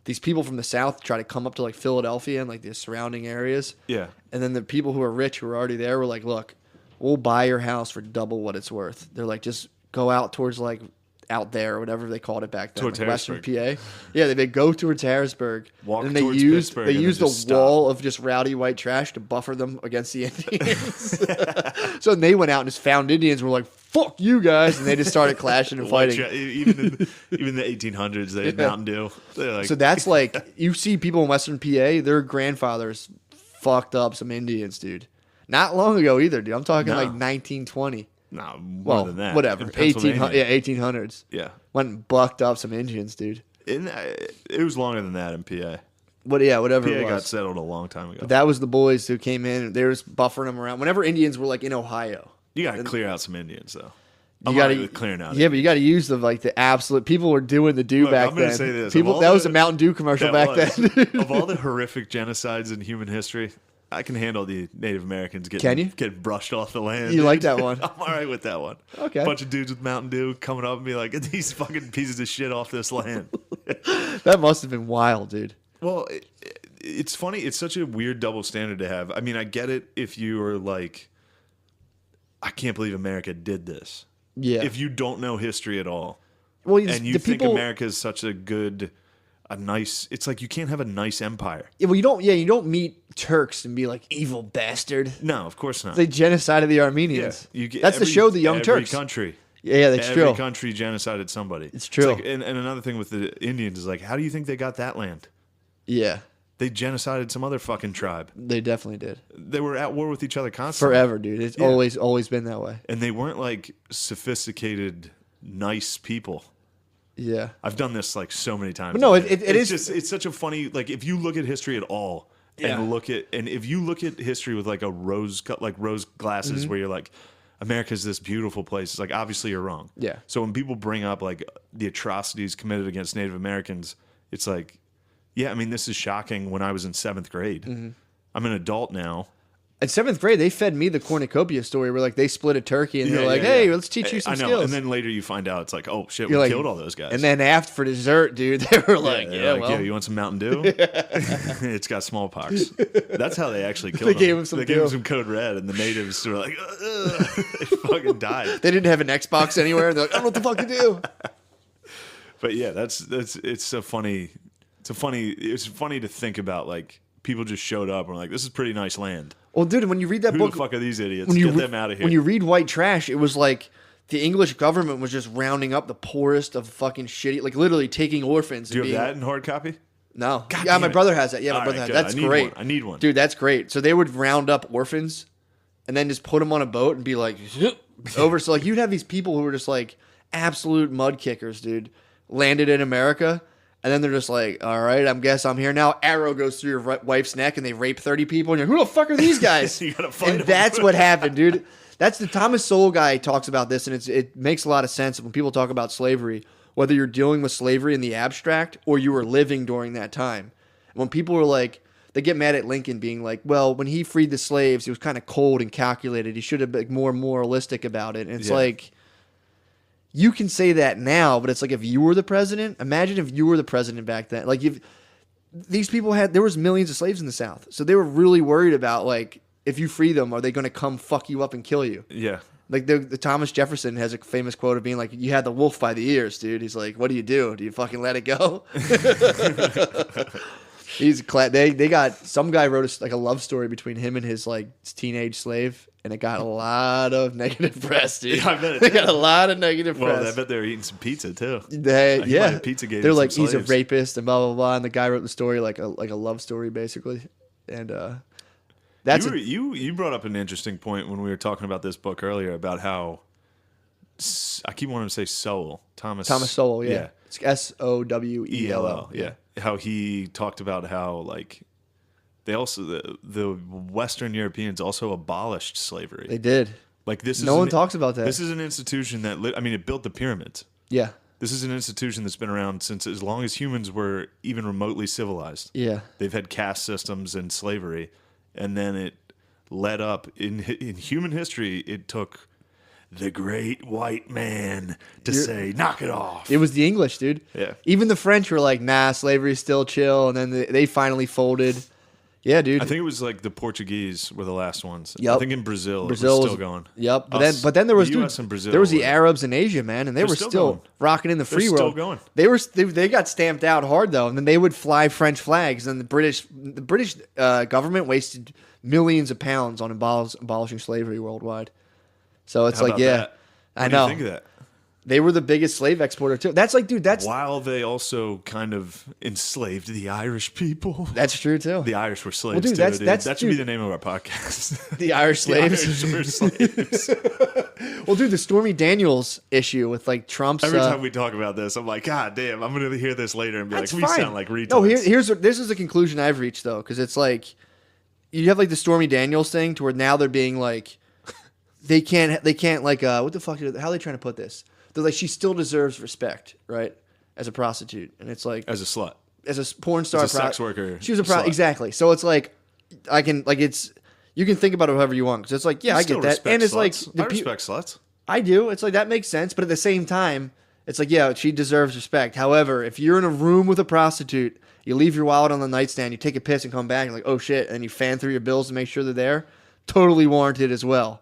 these people from the South try to come up to like Philadelphia and like the surrounding areas. Yeah. And then the people who are rich who are already there were like, look, we'll buy your house for double what it's worth. They're like, just go out towards like out there or whatever they called it back then, Towards like Western Harrisburg. PA. Yeah, they go towards Harrisburg. Walk and they towards used Pittsburgh they and then used the just stop. wall of just rowdy white trash to buffer them against the Indians. So they went out and just found Indians and were like, fuck you guys, and they just started clashing and White fighting. even the 1800s, they had Mountain Dew. They're like, So that's like, you see people in Western PA, their grandfathers fucked up some Indians, dude. Not long ago either, dude. I'm talking No. like 1920. no, more Well, than that. whatever. In Pennsylvania. 1800s. Yeah. Went and bucked up some Indians, dude. It was longer than that in PA. Whatever PA it got was. settled a long time ago. But that was the boys who came in. They were just buffering them around. Whenever Indians were like in Ohio, You got to clear out some Indians, though. you I'm got all right to with clearing out. Yeah, but you got to use the absolute. People were doing the do Look, back I'm gonna then. say this, People of all that was the- a Mountain Dew commercial That back was. then. Of all the horrific genocides in human history, I can handle the Native Americans Can you? getting brushed off the land. You like that one? I'm all right with that one. Okay. Bunch of dudes with Mountain Dew coming up and be like, get these fucking pieces of shit off this land. That must have been wild, dude. Well, it's funny. It's such a weird double standard to have. I mean, I get it if you are like, I can't believe America did this. Yeah. If you don't know history at all, Well, and you the think people, America is such a nice, it's like you can't have a nice empire. Yeah, well, you don't. Yeah, you don't meet Turks and be like evil bastard. No, of course not. They genocided the Armenians. You get That's the show, The Young every Turks. Country. Yeah, that's Every true. country genocided somebody. It's true. like- and another thing with the Indians is like, how do you think they got that land? Yeah, They genocided some other fucking tribe. they definitely did. They were at war with each other constantly. Forever, dude. It's Yeah. always been that way. And they weren't like sophisticated, nice people. Yeah. I've done this like so many times. But no, It's it is- just, it's such a funny, like if you look at history at all Yeah. and if you look at history with like rose glasses Mm-hmm. where you're like, America's this beautiful place. It's like, obviously you're wrong. Yeah. So when people bring up like the atrocities committed against Native Americans, it's like, yeah, I mean, this is shocking when I was in 7th grade. Mm-hmm. I'm an adult now. In 7th grade, they fed me the cornucopia story where like they split a turkey and they're Yeah, like, yeah, "Hey, yeah. let's teach you some I know. skills." And then later you find out it's like, oh shit, You're we like- killed all those guys. And then after for dessert, dude, they were like, they're "Yeah, like, well, you want some Mountain Dew? It's got smallpox. That's how they actually killed They him. gave him some They gave him Dew. some Code Red, and the natives were like, they fucking died. they didn't have an Xbox anywhere." And they're like, "I don't know what the fuck to do." But yeah, it's funny to think about. Like people just showed up and were like, this is pretty nice land. Well, dude, when you read that Who book, the fuck are these idiots? when you Get re- them out of here. When you read White Trash, it was like the English government was just rounding up the poorest of fucking shitty, like literally taking orphans. Do you and have being, that in hard copy? No. God Yeah, damn my it. brother has that. Yeah, my All brother right, has good. That's I need great. one. I need one. Dude, that's great. So they would round up orphans and then just put them on a boat and be like, over. So like you'd have these people who were just like absolute mud kickers, dude, landed in America. And then they're just like, all right, I guess I'm here now. Arrow goes through your wife's neck and they rape 30 people. And you're like, who the fuck are these guys? You gotta find and them. that's what happened, dude. That's the Thomas Sowell guy talks about this. And it makes a lot of sense when people talk about slavery, whether you're dealing with slavery in the abstract or you were living during that time. And when people are like, they get mad at Lincoln being like, well, when he freed the slaves, he was kind of cold and calculated. He should have been more moralistic about it. And it's Yeah. like, you can say that now, but it's like if you were the president, imagine if you were the president back then. Like if these people there was millions of slaves in the South. So they were really worried about like, if you free them, are they going to come fuck you up and kill you? Yeah. Like the Thomas Jefferson has a famous quote of being like, you had the wolf by the ears, dude. He's like, what do? Do you fucking let it go? They got, some guy wrote a love story between him and his like teenage slave, and it got a lot of negative press, dude. Yeah, I bet it They did. got a lot of negative Well, press. I bet they were eating some pizza too. They, He might yeah, have Pizzagate they're some like, he's a slaves. rapist and blah blah blah, and the guy wrote the story like a love story basically, and that's You brought up an interesting point when we were talking about this book earlier about how I keep wanting to say Sowell, Thomas Sowell, yeah. It's Sowell, yeah. How he talked about how like they also the Western Europeans also abolished slavery. They did. Like this is No one talks about that. This is an institution that it built the pyramids. Yeah, This is an institution that's been around since as long as humans were even remotely civilized. yeah. They've had caste systems and slavery, and then it led up in human history. It took the great white man to say, knock it off. It was the English, dude. Yeah. Even the French were like, nah, slavery's still chill. And then they finally folded. Yeah, dude. I think it was like the Portuguese were the last ones. Yep. I think in Brazil it was still going. Yep. But then there was the US and Brazil there was the were- Arabs in Asia, man, and they were still still going. rocking in the free They're world. still going. They got stamped out hard though, and then they would fly French flags, and the British government wasted millions of pounds on abolishing slavery worldwide. So it's How like, about yeah, that? I What know. do you think of that? They were the biggest slave exporter too. That's like, dude, While they also kind of enslaved the Irish people. that's true too. The Irish were slaves dude, too, that's- dude. that's- That should be dude. the name of our podcast. The Irish The slaves. Irish were slaves. Well, dude, the Stormy Daniels issue with like Trump's. Every time we talk about this, I'm like, God damn, I'm going to hear this later and be That's like, we fine. sound like retards. No, this is the conclusion I've reached though, because it's like you have like the Stormy Daniels thing to where now they're being like they can't like what the fuck how are they trying to put this? They're like she still deserves respect, right? As a prostitute, and it's like As a slut. as a porn star, As a sex worker She was a slut. exactly. So it's like I can like it's you can think about it however you want because it's like yeah, I Still get that, respect and it's like sluts. I respect sluts. I do. It's like that makes sense, but at the same time, it's like yeah, she deserves respect. However, if you're in a room with a prostitute, you leave your wallet on the nightstand, you take a piss and come back, and you're like oh shit, and you fan through your bills to make sure they're there, totally warranted as well.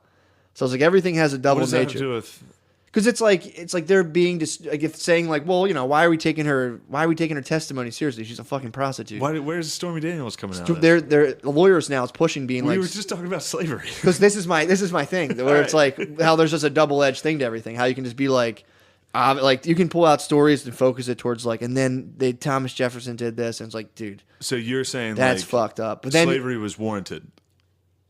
So it's like everything has a What double does that have to nature do with... because it's like they're being like if saying like well you know why are we taking her testimony seriously? She's a fucking prostitute. Where's Stormy Daniels coming out of? They're lawyers now is pushing being We like were just talking about slavery. because this is my thing where it's like how there's just a double-edged thing to everything, how you can just be like you can pull out stories and focus it towards like and then Thomas Jefferson did this and it's like dude So you're saying that's like fucked up, but then slavery was warranted.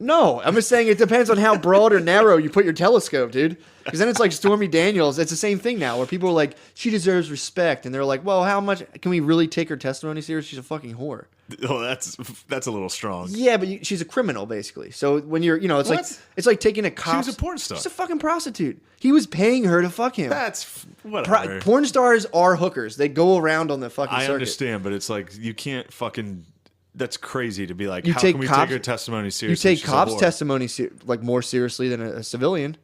no, I'm just saying it depends on how broad or narrow you put your telescope, dude. Because then it's like Stormy Daniels. It's the same thing now, where people are like, she deserves respect, and they're like, well, how much can we really take her testimony serious? She's a fucking whore. Oh, that's a little strong. Yeah, but she's a criminal, basically. So when you're, it's What? like taking a cop. She was a porn star. She's a fucking prostitute. He was paying her to fuck him. That's whatever. Porn stars are hookers. They go around on the fucking I circuit. understand, but it's like you can't fucking. That's crazy to be like. You How take can we cops- take her testimony You seriously? take She's a cops' whore. testimony like more seriously than a civilian.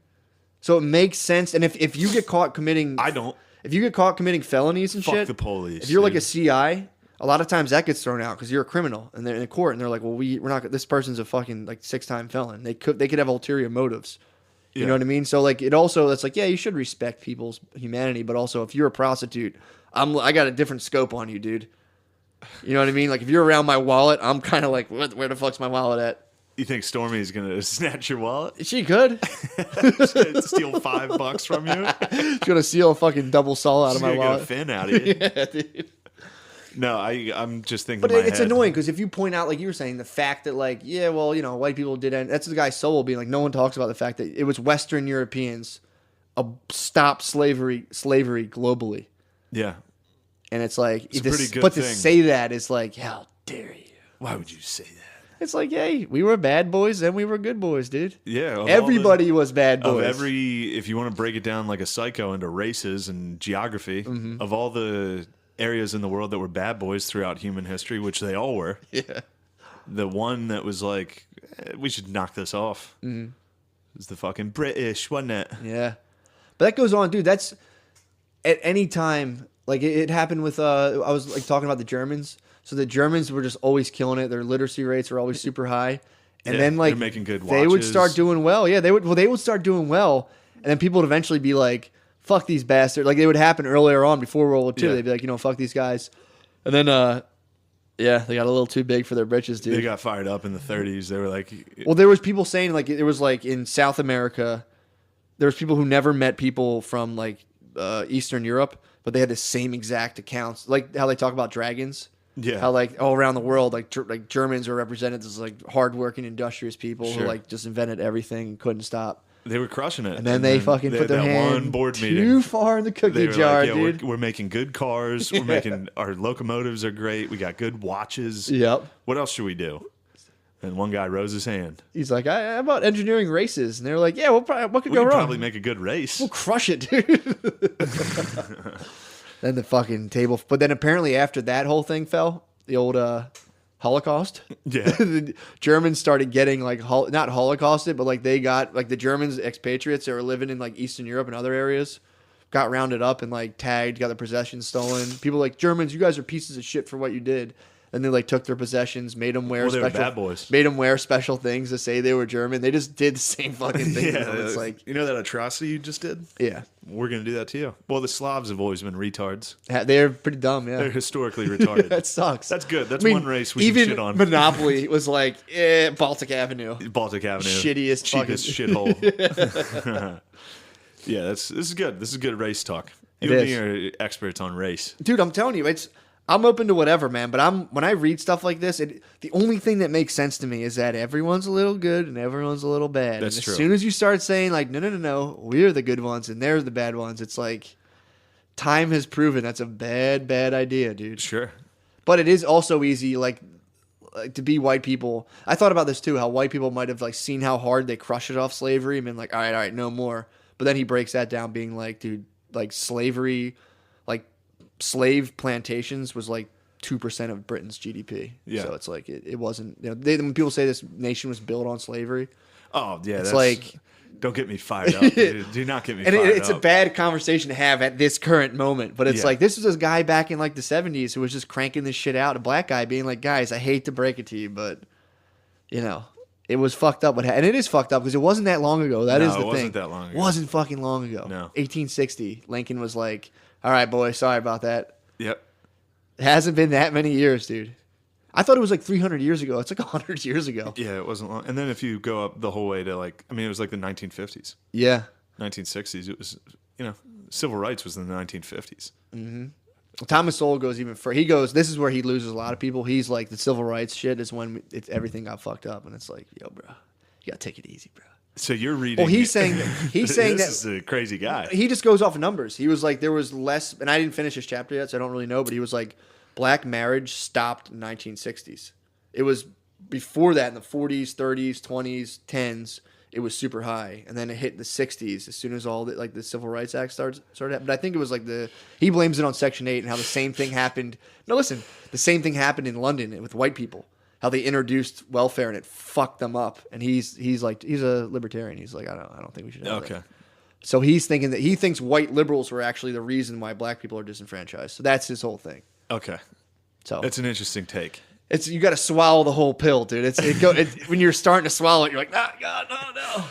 So it makes sense. And if you get caught committing, I don't. If you get caught committing felonies and Fuck shit, the police. if you're like dude. a CI, a lot of times that gets thrown out because you're a criminal and they're in court and they're like, well, we're not. This person's a fucking like 6-time felon. They could have ulterior motives. You Yeah. know what I mean? So like it also that's like yeah, you should respect people's humanity, but also if you're a prostitute, I got a different scope on you, dude. You know what I mean? Like if you're around my wallet, I'm kind of like, where the fuck's my wallet at? You think Stormy is gonna snatch your wallet? She could. Steal $5 from you? She's gonna steal a fucking double saw out She's of my gonna get a wallet. fin out of you. Yeah, dude. No, I'm just thinking. But in my it's head. annoying because if you point out, like you were saying, the fact that like, yeah, well, white people did end. That's the guy Sowell being like, no one talks about the fact that it was Western Europeans stopped slavery globally, Yeah. and it's like, It's a pretty good but to thing. say that is like, how dare you? Why would you say that? It's like, hey, we were bad boys and we were good boys, dude. Yeah. of all Everybody was bad the, boys. if you want to break it down like a psycho into races and geography, Mm-hmm. of all the areas in the world that were bad boys throughout human history, which they all were, Yeah. the one that was like, we should knock this off. Mm-hmm. Is the fucking British, wasn't it? Yeah. But that goes on, dude. That's at any time. Like it happened with I was like talking about the Germans. So the Germans were just always killing it. Their literacy rates were always super high. And Yeah, then like they're making good they would start watches. doing well. Yeah, they would start doing well. And then people would eventually be like, fuck these bastards. Like it would happen earlier on before World War II. Yeah. They'd be like, fuck these guys. And then yeah, they got a little too big for their britches, dude. They got fired up in the 30s. They were like, Well, there was people saying like it was like in South America, there was people who never met people from like Eastern Europe, but they had the same exact accounts, like how they talk about dragons. Yeah. How like all around the world, like Germans are represented as like hardworking, industrious people who Sure. like just invented everything and couldn't stop. they were crushing it. And then they fucking put their that hand one board too meeting. far in the They cookie were jar, like, yeah, dude. we're making good cars. Yeah. We're making our locomotives are great. We got good watches. Yep. What else should we do? And one guy rose his hand. He's like, how about engineering races? And they're like, yeah, what could We go could wrong? probably make a good race. We'll crush it, dude. Then the fucking table. But then apparently after that whole thing fell, the old Holocaust. Yeah. The Germans started getting like not holocausted, but like they got like the Germans expatriates that were living in like Eastern Europe and other areas got rounded up and like tagged, got their possessions stolen. People like, Germans, you guys are pieces of shit for what you did. And they like took their possessions, made them wear Well, they were bad boys. made them wear special things to say they were German. They just did the same fucking thing. Yeah, It's like, you know that atrocity you just did? yeah, We're gonna do that to you. Well, the Slavs have always been retards. they're pretty dumb. Yeah, They're historically retarded. that sucks. That's good. That's I mean, one race we even can shit on. Monopoly was like Baltic Avenue, Baltic Avenue, shittiest, cheapest shithole. Yeah, this is good. This is good race talk. You and me are experts on race, dude. I'm telling you, I'm open to whatever, man. But when I read stuff like this, the only thing that makes sense to me is that everyone's a little good and everyone's a little bad. That's and true. As soon as you start saying like, no, we're the good ones and they're the bad ones, it's like time has proven that's a bad idea, dude. Sure. But it is also easy, like to be white people. I thought about this too, how white people might have like seen how hard they crushed it off slavery and been like, all right, no more. But then he breaks that down, being like, dude, like slavery, like slave plantations was like 2% of Britain's GDP. Yeah. So it's like it wasn't. You know, when people say this nation was built on slavery, Oh yeah, it's like, don't get me fired up. Dude. Do not get me and fired it's up. a bad conversation to have at this current moment. But it's Yeah. like, this was a guy back in like the 70s who was just cranking this shit out. A black guy being like, guys, I hate to break it to you, but you know, it was fucked up. And it is fucked up because it wasn't that long ago. That is the thing. It wasn't that long ago. Wasn't fucking long ago. No. 1860. Lincoln was like, all right, boy, sorry about that. Yep. It hasn't been that many years, dude. I thought it was like 300 years ago. It's like 100 years ago. Yeah, it wasn't long. And then if you go up the whole way to like, I mean, it was like the 1950s, Yeah. 1960s. It was, civil rights was in the 1950s. Thomas Sowell goes even further. He goes, this is where he loses a lot of people. He's like, the civil rights shit is when everything got fucked up. And it's like, yo, bro, you got to take it easy, bro. So you're reading. Well, he's saying this that is a crazy guy. he just goes off of numbers. He was like, there was less, and I didn't finish his chapter yet, so I don't really know, but he was like, black marriage stopped in the 1960s. It was before that in the 40s, 30s, 20s, 10s. It was super high, and then it hit the 60s as soon as all the Civil Rights Act started. But I think it was like he blames it on Section 8 and how the same thing happened. No, listen, the same thing happened in London with white people. How they introduced welfare and it fucked them up. And he's like, he's a libertarian. He's like, I don't think we should have that. So he's thinking that he thinks white liberals were actually the reason why black people are disenfranchised. So that's his whole thing. Okay. So That's an interesting take. you got to swallow the whole pill, dude. When you're starting to swallow it, you're like, nah, God, no.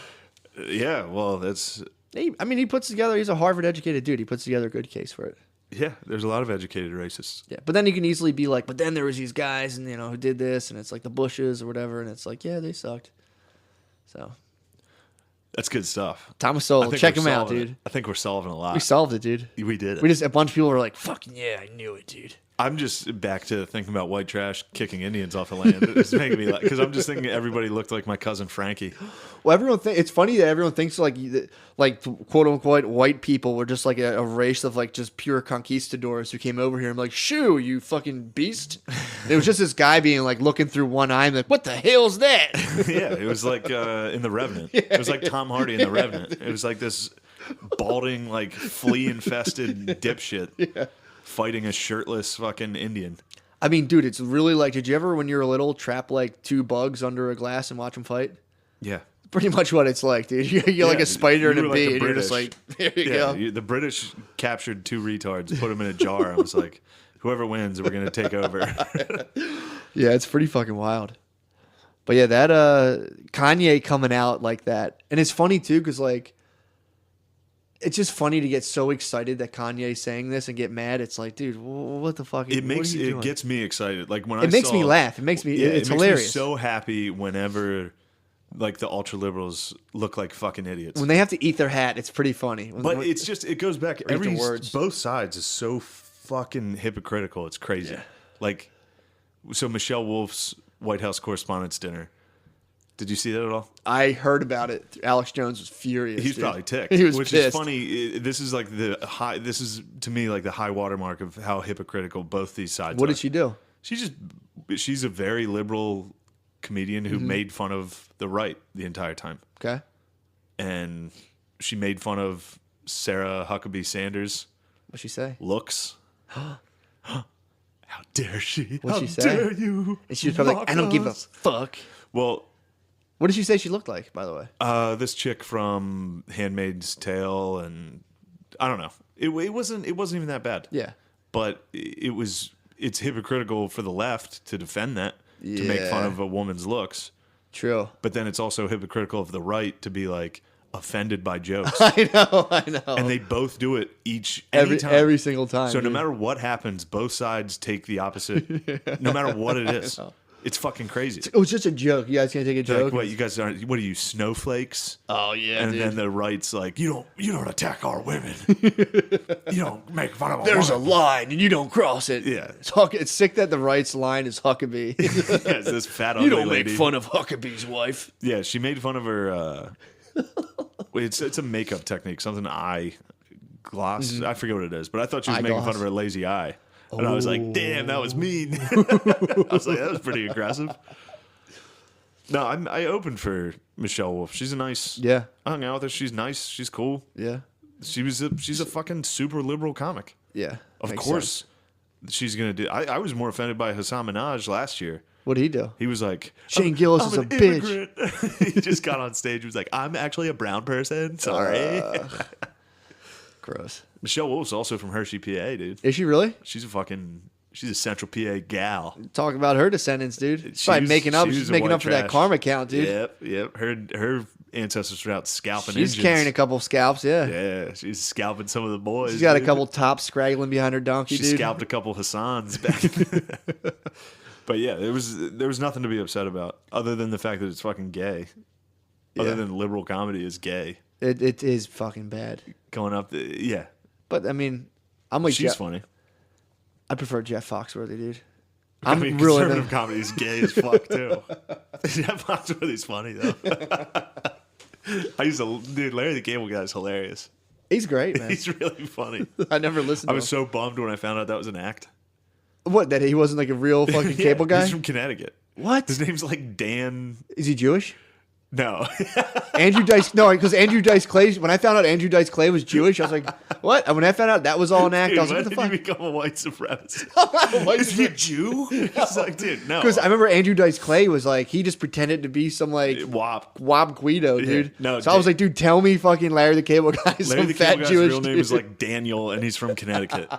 Yeah, well, that's... He puts together, he's a Harvard educated dude. He puts together a good case for it. Yeah, there's a lot of educated racists. Yeah, but then you can easily be like, but then there was these guys and, who did this, and it's like the Bushes or whatever, and it's like, yeah, they sucked. So... That's good stuff. Thomas Sowell, check him out, dude. I think we're solving a lot. We solved it, dude. We did it. A bunch of people were like, fucking yeah, I knew it, dude. I'm just back to thinking about white trash kicking Indians off the land. It's making me laugh because I'm just thinking everybody looked like my cousin Frankie. Well, it's funny that everyone thinks like quote unquote white people were just like a race of like just pure conquistadors who came over here and like, shoo, you fucking beast. And it was just this guy being like looking through one eye and like, what the hell's that? Yeah, it was like in The Revenant. It was like Tom Hardy in The Revenant. It was like this balding, like flea infested dipshit. Yeah. Fighting a shirtless fucking Indian. I mean, dude, it's really like, did you ever, when you were little, trap like two bugs under a glass and watch them fight? Yeah. Pretty much what it's like, dude. You're like a spider and a bee, and you're just like, there you go. The British captured two retards, put them in a jar, and was like, whoever wins, we're going to take over. Yeah, it's pretty fucking wild. But yeah, that Kanye coming out like that. And it's funny, too, because like, it's just funny to get so excited that Kanye's saying this and get mad. It's like, dude, what the fuck? It gets me excited. Like when it makes me laugh. It makes me. It's hilarious. Makes me so happy whenever like the ultra liberals look like fucking idiots. When they have to eat their hat, it's pretty funny. But it's just it goes back. Both sides is so fucking hypocritical. It's crazy. Yeah. Like, so Michelle Wolf's White House Correspondents' Dinner. Did you see that at all? I heard about it. Alex Jones was furious. He's probably ticked. He was which pissed. Is funny. This is like this is to me like the high watermark of how hypocritical both these sides are. What did she do? She's a very liberal comedian who made fun of the right the entire time. Okay. And she made fun of Sarah Huckabee Sanders. What'd she say? Looks. How dare she? What'd How she say? dare you? And she was probably like, I don't give a us." fuck. Well, What did she say she looked like, by the way? this chick from Handmaid's Tale, and I don't know. It wasn't even that bad. Yeah. But it's hypocritical for the left to defend that, to make fun Yeah. of a woman's looks. True. But then it's also hypocritical of the right to be like offended by jokes. I know. And they both do it every time. Every single time. So no dude. matter what happens, both sides take the opposite. No matter what it is. It's fucking crazy. Oh, it's just a joke. You guys can't take a They're joke. like, what, you guys aren't, what are you, snowflakes? Oh yeah, And dude. then the right's like, you don't attack our women. You don't make fun of our There's a women. line and you don't cross it. Yeah. It's sick that the right's line is Huckabee. Yeah, it's this fat ugly You don't lady. make fun of Huckabee's wife. Yeah, she made fun of her. It's a makeup technique, something eye gloss. I forget what it is, but I thought she was making Eyegloss. fun of her lazy eye, and I was like, "Damn, that was mean." I was like, "That was pretty aggressive." No, I opened for Michelle Wolf. She's a nice. Yeah. I hung out with her. She's nice. She's cool. Yeah. She's a fucking super liberal comic. Yeah. Of Makes course, sense. she's gonna do. I was more offended by Hassan Minaj last year. What'd he do? He was like, Shane Gillis is a an bitch. immigrant." He just got on stage. He was like, I'm actually a brown person. Sorry. Gross. Michelle Wolf's also from Hershey, PA, dude. Is she really? She's a Central PA gal. Talk about her descendants, dude. She's She probably was- making up. she was She's a making white up for that trash. karma count, dude. Yep. Her ancestors were out scalping She's Indians. carrying a couple scalps, yeah. Yeah, she's scalping some of the boys. She's got a dude. couple tops scraggling behind her donkey, She dude. scalped a couple Hassans back. But yeah, there was nothing to be upset about other than the fact that it's fucking gay. Other Yeah. than liberal comedy is gay. It is fucking bad. Going up, yeah. But I mean, I'm like She's Jeff. funny. I prefer Jeff Foxworthy, dude. I I'm mean, really conservative comedy is gay as fuck too. Jeff Foxworthy's funny though. Dude, Larry the Cable Guy is hilarious. He's great, man. He's really funny. I never listened I to was him. so bummed when I found out that was an act. What, that he wasn't like a real fucking Yeah, cable guy? He's from Connecticut. What? His name's like Dan. Is he Jewish? No. Andrew Dice, no, because Andrew Dice Clay, when I found out Andrew Dice Clay was Jewish, I was like, what? And when I found out that was all an act, Dude, I was like, when what the did fuck? you become a white supremacist? Is he a Jew? It's like, dude, no. Because I remember Andrew Dice Clay was like, he just pretended to be some like WAP. Wob Guido, dude. No, so I was like, dude, tell me fucking Larry the Cable Guy is Larry some the fat Cable Guy's Jewish real name dude. is like Daniel, and he's from Connecticut.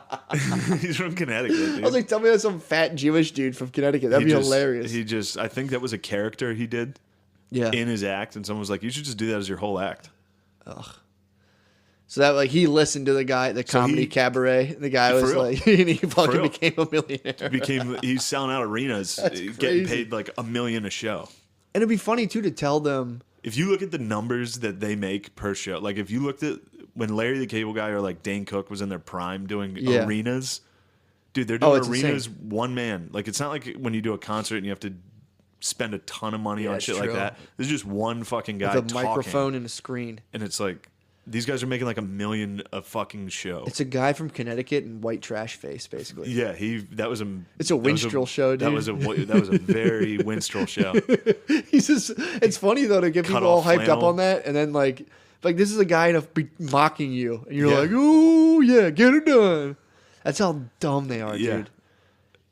He's from Connecticut, dude. I was like, tell me that's some fat Jewish dude from Connecticut. That'd be hilarious. I think that was a character he did Yeah. in his act, and someone was like, you should just do that as your whole act. So that like he listened to the guy, the comedy he- cabaret. The guy For was real. like, and he fucking real. became a millionaire. He's selling out arenas, getting crazy. paid like $1 million a show. And it'd be funny too to tell them. If you look at the numbers that they make per show, like if you looked at when Larry the Cable Guy or like Dane Cook was in their prime doing Yeah. arenas, dude, they're Oh, doing it's arenas insane. one man. Like it's not like when you do a concert and you have to spend a ton of money on it's shit like true. that. There's just one fucking guy With a talking, microphone and a screen. and it's like these guys are making like $1 million a fucking show. It's a guy from Connecticut in white trash face, basically. Yeah, that was a. It's a minstrel show, That dude. was a very minstrel show. He's just. It's funny though to get Cut people all off hyped up flannel. on that, and then like this is a guy to be mocking you, and you're Yeah. like, oh yeah, get it done. That's how dumb they are, Yeah. dude.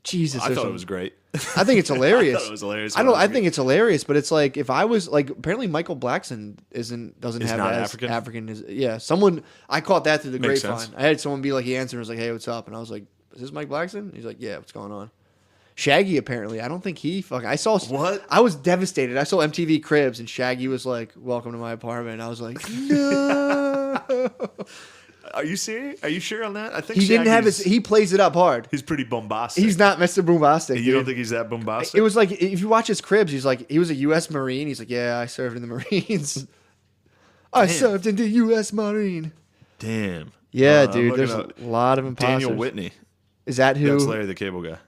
Jesus, I there's thought some- it was great. I think it's hilarious. I thought it was hilarious. I think it's hilarious, but it's like if I was like apparently Michael Blackson doesn't Is have not as African? African as someone I caught that through the Makes grapevine. sense. I had someone be like he answered and was like, hey, what's up? And I was like, is this Mike Blackson? He's like, yeah, what's going on? Shaggy apparently. I don't think he fucking. I saw What? I was devastated. I saw MTV Cribs and Shaggy was like, welcome to my apartment. And I was like, no. Are you serious? Are you sure on that? I think He didn't have his. Shaggy's- He plays it up hard. He's pretty bombastic. He's not Mr. Boombastic. You don't dude. think he's that bombastic? It was like if you watch his Cribs, he's like he was a U.S. Marine. He's like, yeah, I served in the Marines. I Damn. served in the U.S. Marine. Damn. Yeah, I'm dude. looking There's up a lot of imposters. Daniel Whitney. Is that who? That's Larry the Cable Guy.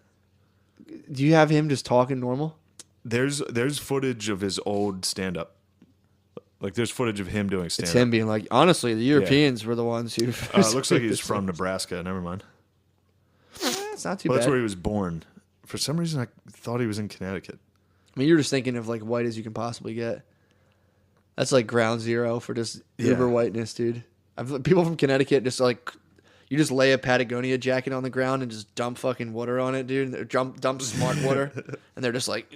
Do you have him just talking normal? There's footage of his old stand up. Like there's footage of him doing stand It's up. him being like, honestly, the Europeans were the ones who. It looks like he's from Nebraska. Never mind. It's not too Well, bad. that's where he was born. For some reason, I thought he was in Connecticut. I mean, you're just thinking of like white as you can possibly get. That's like ground zero for just Yeah. uber whiteness, dude. People from Connecticut just like You just lay a Patagonia jacket on the ground and just dump fucking water on it, dude. Dump smart water, and they're just like,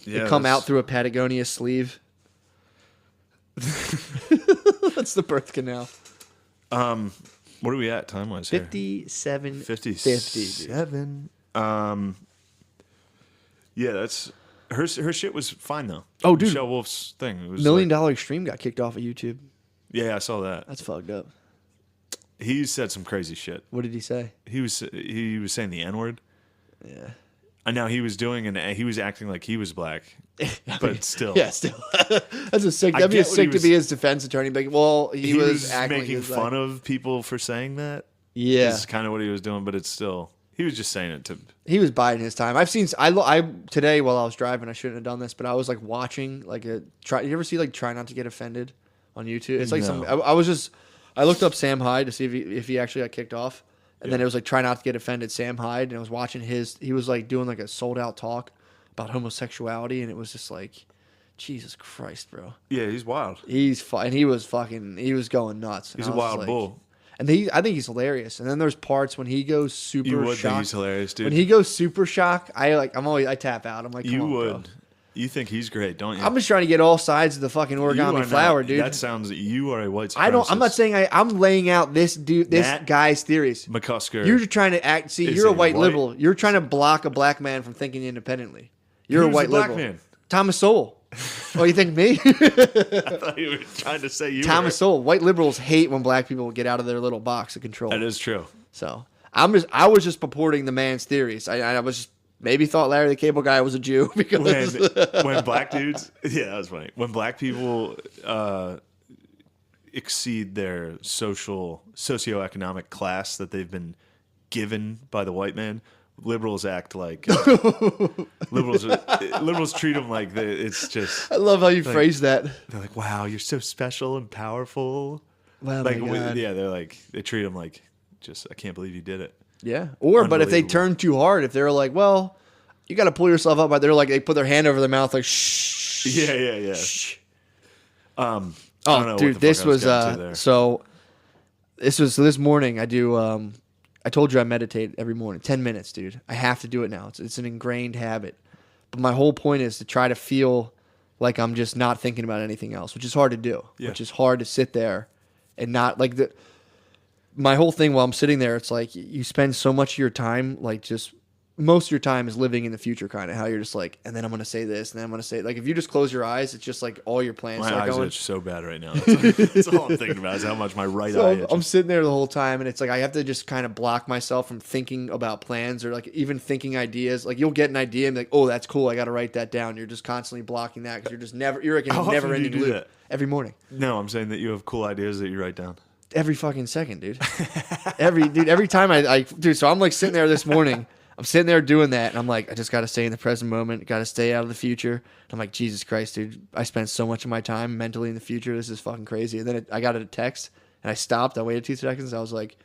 they come out through a Patagonia sleeve. That's the birth canal. What are we at time wise here? 57. 57. Yeah, that's her shit was fine though. Oh, dude. Michelle Wolf's thing. It was $1 Million Extreme got kicked off of YouTube. Yeah, I saw that. That's fucked up. He said some crazy shit. What did he say? He was saying the N-word. Yeah. And now he was he was acting like he was black. But still. Yeah, still. That's a sick. That'd be sick to be his defense attorney. Like, well, he was acting making fun of people for saying that. Yeah. That's kind of what he was doing, but it's still, he was just saying it to. He was biding his time. I today while I was driving, I shouldn't have done this, but I was like watching like you ever see like Try Not to Get Offended on YouTube? It's like I looked up Sam Hyde to see if he actually got kicked off. And then it was like Try Not to Get Offended, Sam Hyde, and I was watching he was like doing like a sold out talk about homosexuality, and it was just like, Jesus Christ, bro. Yeah, he's wild. And he was going nuts. He's a wild bull. And I think he's hilarious. And then there's parts when he goes super shock. You would think he's hilarious, dude. When he goes super shock, I tap out. I'm like, come on, bro. You think he's great, don't you? I'm just trying to get all sides of the fucking origami flower, dude. That sounds you are a white supremacist. I'm not saying I'm laying out this guy's theories. McCusker. You're just trying to act. See, you're a white liberal. You're trying to block a black man from thinking independently. You're a white liberal. Man? Thomas Sowell. Oh, you think me? I thought you were trying to say you. Thomas Sowell. White liberals hate when black people get out of their little box of control. That is true. So I was just purporting the man's theories. I was just. Maybe thought Larry the Cable Guy was a Jew because when black dudes, yeah, that was funny. When black people exceed their socioeconomic class that they've been given by the white man, liberals act like liberals treat them like it's just. I love how you phrase that. They're like, "Wow, you're so special and powerful." Wow, like, they treat them like just. I can't believe you did it. Yeah. But if they turn too hard, if they're like, well, you got to pull yourself up, but they're like, they put their hand over their mouth, like, shh. Yeah. Shh. Oh, dude, this was this morning. I do. I told you I meditate every morning, 10 minutes, dude. I have to do it now. It's an ingrained habit. But my whole point is to try to feel like I'm just not thinking about anything else, which is hard to do. Yeah. Which is hard to sit there and not like the. My whole thing while I'm sitting there, it's like you spend so much of your time, like just most of your time is living in the future, kind of how you're just like, and then I'm going to say this, and then I'm going to say, like, if you just close your eyes, it's just like all your plans my start eyes going. Itch so bad right now. That's all I'm thinking about is how much my right eye itches. I'm sitting there the whole time, and it's like I have to just kind of block myself from thinking about plans or like even thinking ideas. Like you'll get an idea and be like, oh, that's cool, I got to write that down. You're just constantly blocking that because you're like in a never-ending loop. That? Every morning. No, I'm saying that you have cool ideas that you write down. Every fucking second, dude. Every time I so I'm like sitting there this morning. I'm sitting there doing that, and I'm like, I just got to stay in the present moment. Got to stay out of the future. And I'm like, Jesus Christ, dude. I spent so much of my time mentally in the future. This is fucking crazy. And then I got a text, and I stopped. I waited 2 seconds. I was like,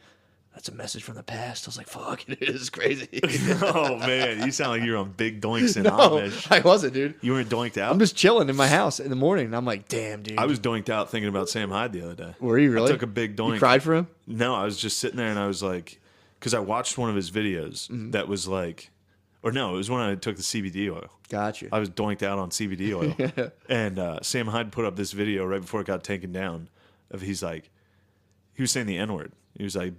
that's a message from the past. I was like, fuck, it is crazy. Oh, man. You sound like you're on big doinks in No, Amish. I wasn't, dude. You weren't doinked out? I'm just chilling in my house in the morning, and I'm like, damn, dude. I was doinked out thinking about Sam Hyde the other day. Were you really? I took a big doink. You cried for him? No, I was just sitting there, and I was like, because I watched one of his videos that was like, or no, it was when I took the CBD oil. Gotcha. I was doinked out on CBD oil. And Sam Hyde put up this video right before it got taken down of he was saying the N-word. He was like,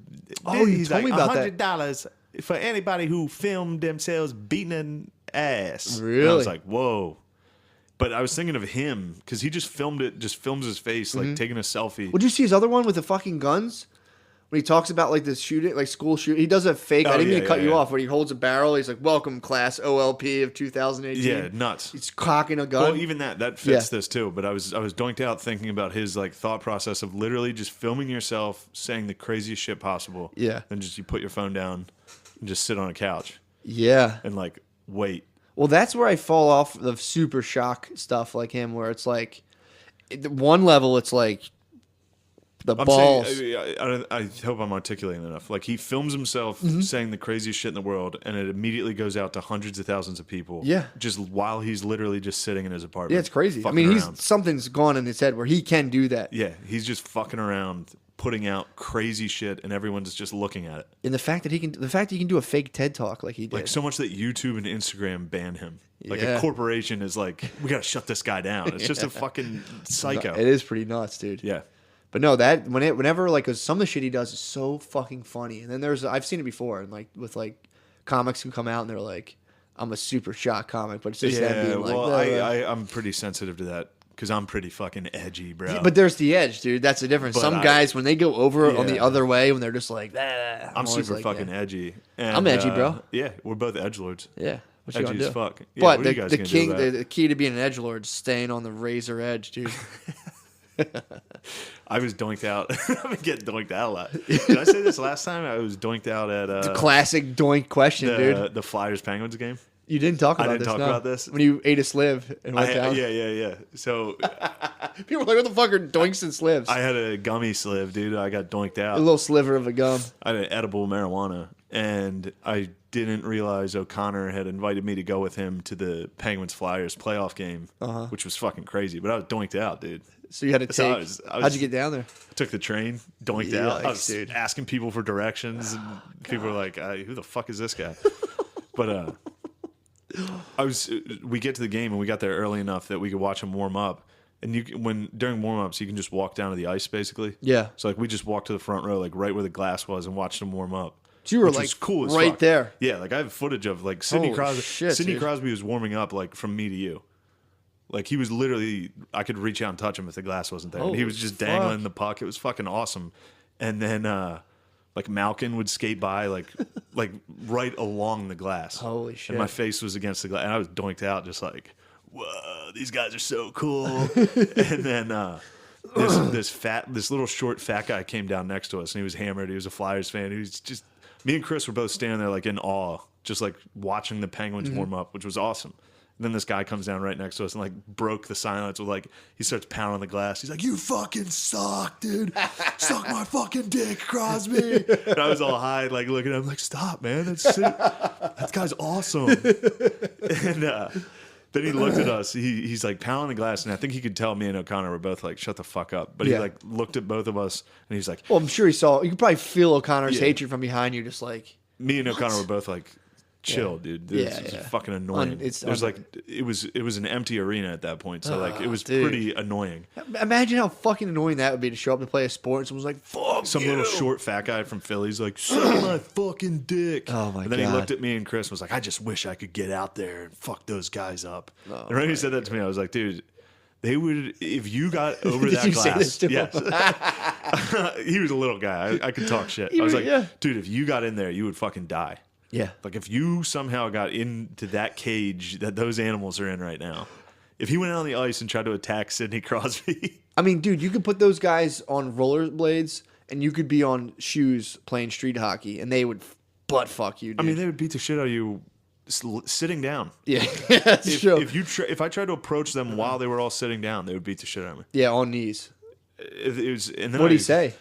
oh, you told me about that. $100 for anybody who filmed themselves beating an ass. Really? And I was like, whoa. But I was thinking of him because he just films his face, like taking a selfie. Would you see his other one with the fucking guns? When he talks about like this shooting, like school shooting, he does a fake. I didn't mean to cut you off. When he holds a barrel, he's like, "Welcome, class OLP of 2018." Yeah, nuts. He's cocking a gun. Well, even that fits this too. But I was doinked out thinking about his like thought process of literally just filming yourself saying the craziest shit possible. Yeah. Then just you put your phone down and just sit on a couch. Yeah. And like wait. Well, that's where I fall off the super shock stuff like him, where it's like, at one level, it's like. Balls. I hope I'm articulating enough. Like he films himself saying the craziest shit in the world, and it immediately goes out to hundreds of thousands of people. Yeah, just while he's literally just sitting in his apartment. Yeah, it's crazy. I mean, something's gone in his head where he can do that. Yeah, he's just fucking around, putting out crazy shit and everyone's just looking at it. And the fact that he can do a fake TED talk like he did, Like so much that YouTube and Instagram ban him. Like Yeah. a corporation is like, we gotta shut this guy down. It's just a fucking psycho. it is pretty nuts, dude. Yeah. But no, that whenever like 'cause some of the shit he does is so fucking funny. And then I've seen it before, and like with like comics who come out and they're like, I'm a super shock comic, but it's just them being like, well, "Blah, blah." I'm pretty sensitive to that because I'm pretty fucking edgy, bro. Yeah, but there's the edge, dude. That's the difference. But Some guys, when they go over on the Yeah. other way, when they're just like, "Blah," I'm always super like, fucking yeah. edgy. And, I'm edgy, bro. Yeah, we're both edgelords. Yeah. What you Edgy gonna as do? fuck. Yeah, But what are you guys the gonna do king, about it? the key to being an edgelord is staying on the razor edge, dude. I was doinked out. I've been getting doinked out a lot. Did I say this last time? I was doinked out at Classic doink question, dude. the Flyers Penguins game. You didn't talk about didn't this. talk no. about this? When you ate a sliv and went down. Yeah. So People were like, what the fuck are doinks and slivs? I had a gummy sliv, dude. I got doinked out. A little sliver of a gum. I had an edible marijuana, and I didn't realize O'Connor had invited me to go with him to the Penguins Flyers playoff game, which was fucking crazy. But I was doinked out, dude. So you had to So take. I was- How'd you get down there? Took the train, doinked Yeah, out. I was dude. asking people for directions, and people were like, "Who the fuck is this guy?" But we get to the game, and we got there early enough that we could watch him warm up. And during warm ups, you can just walk down to the ice, basically. Yeah. So like we just walked to the front row, like right where the glass was, and watched him warm up. So you were which like was cool as right fuck. there. Yeah, like I have footage of like Sidney Holy Crosby. shit, Sidney dude. Crosby was warming up like from me to you. Like he was literally, I could reach out and touch him if the glass wasn't there. And he Holy was just fuck. dangling the puck. It was fucking awesome. And then like Malkin would skate by like right along the glass. Holy shit. And my face was against the glass, and I was doinked out, just like, whoa, these guys are so cool. And then this little short fat guy came down next to us, and he was hammered. He was a Flyers fan. He was just, me and Chris were both standing there like in awe, just like watching the Penguins warm up, which was awesome. And then this guy comes down right next to us and like broke the silence with like, he starts pounding the glass. He's like, "You fucking suck, dude. Suck my fucking dick, Crosby." And I was all high, like looking at him like, "Stop, man. That guy's awesome." And then he looked at us. He's like pounding the glass, and I think he could tell me and O'Connor were both like, "Shut the fuck up." But he like looked at both of us, and he's like, Well, I'm sure he saw. You could probably feel O'Connor's Yeah. hatred from behind you, just like. me and O'Connor were both like, "Chill, dude. This is fucking annoying." It was an empty arena at that point, so like it was dude. pretty annoying. Imagine how fucking annoying that would be to show up to play a sport and someone's like, "Fuck Some you." little short fat guy from Philly's like, "Suck my fucking dick." Oh, my And then he God. looked at me and Chris and was like, "I just wish I could get out there and fuck those guys up." Oh, and right when he said that to me, I was like, "Dude, they would, if you got over Did that you glass." say this to him? Yes. He was a little guy. I could talk shit. I was like, "Dude, if you got in there, you would fucking die." Yeah. Like if you somehow got into that cage that those animals are in right now, if he went out on the ice and tried to attack Sidney Crosby, I mean, dude, you could put those guys on rollerblades and you could be on shoes playing street hockey and they would butt fuck you, dude. I mean, they would beat the shit out of you sitting down. yeah, that's true. If I tried to approach them while they were all sitting down, they would beat the shit out of me. Yeah, on knees. It was, and then What did he say?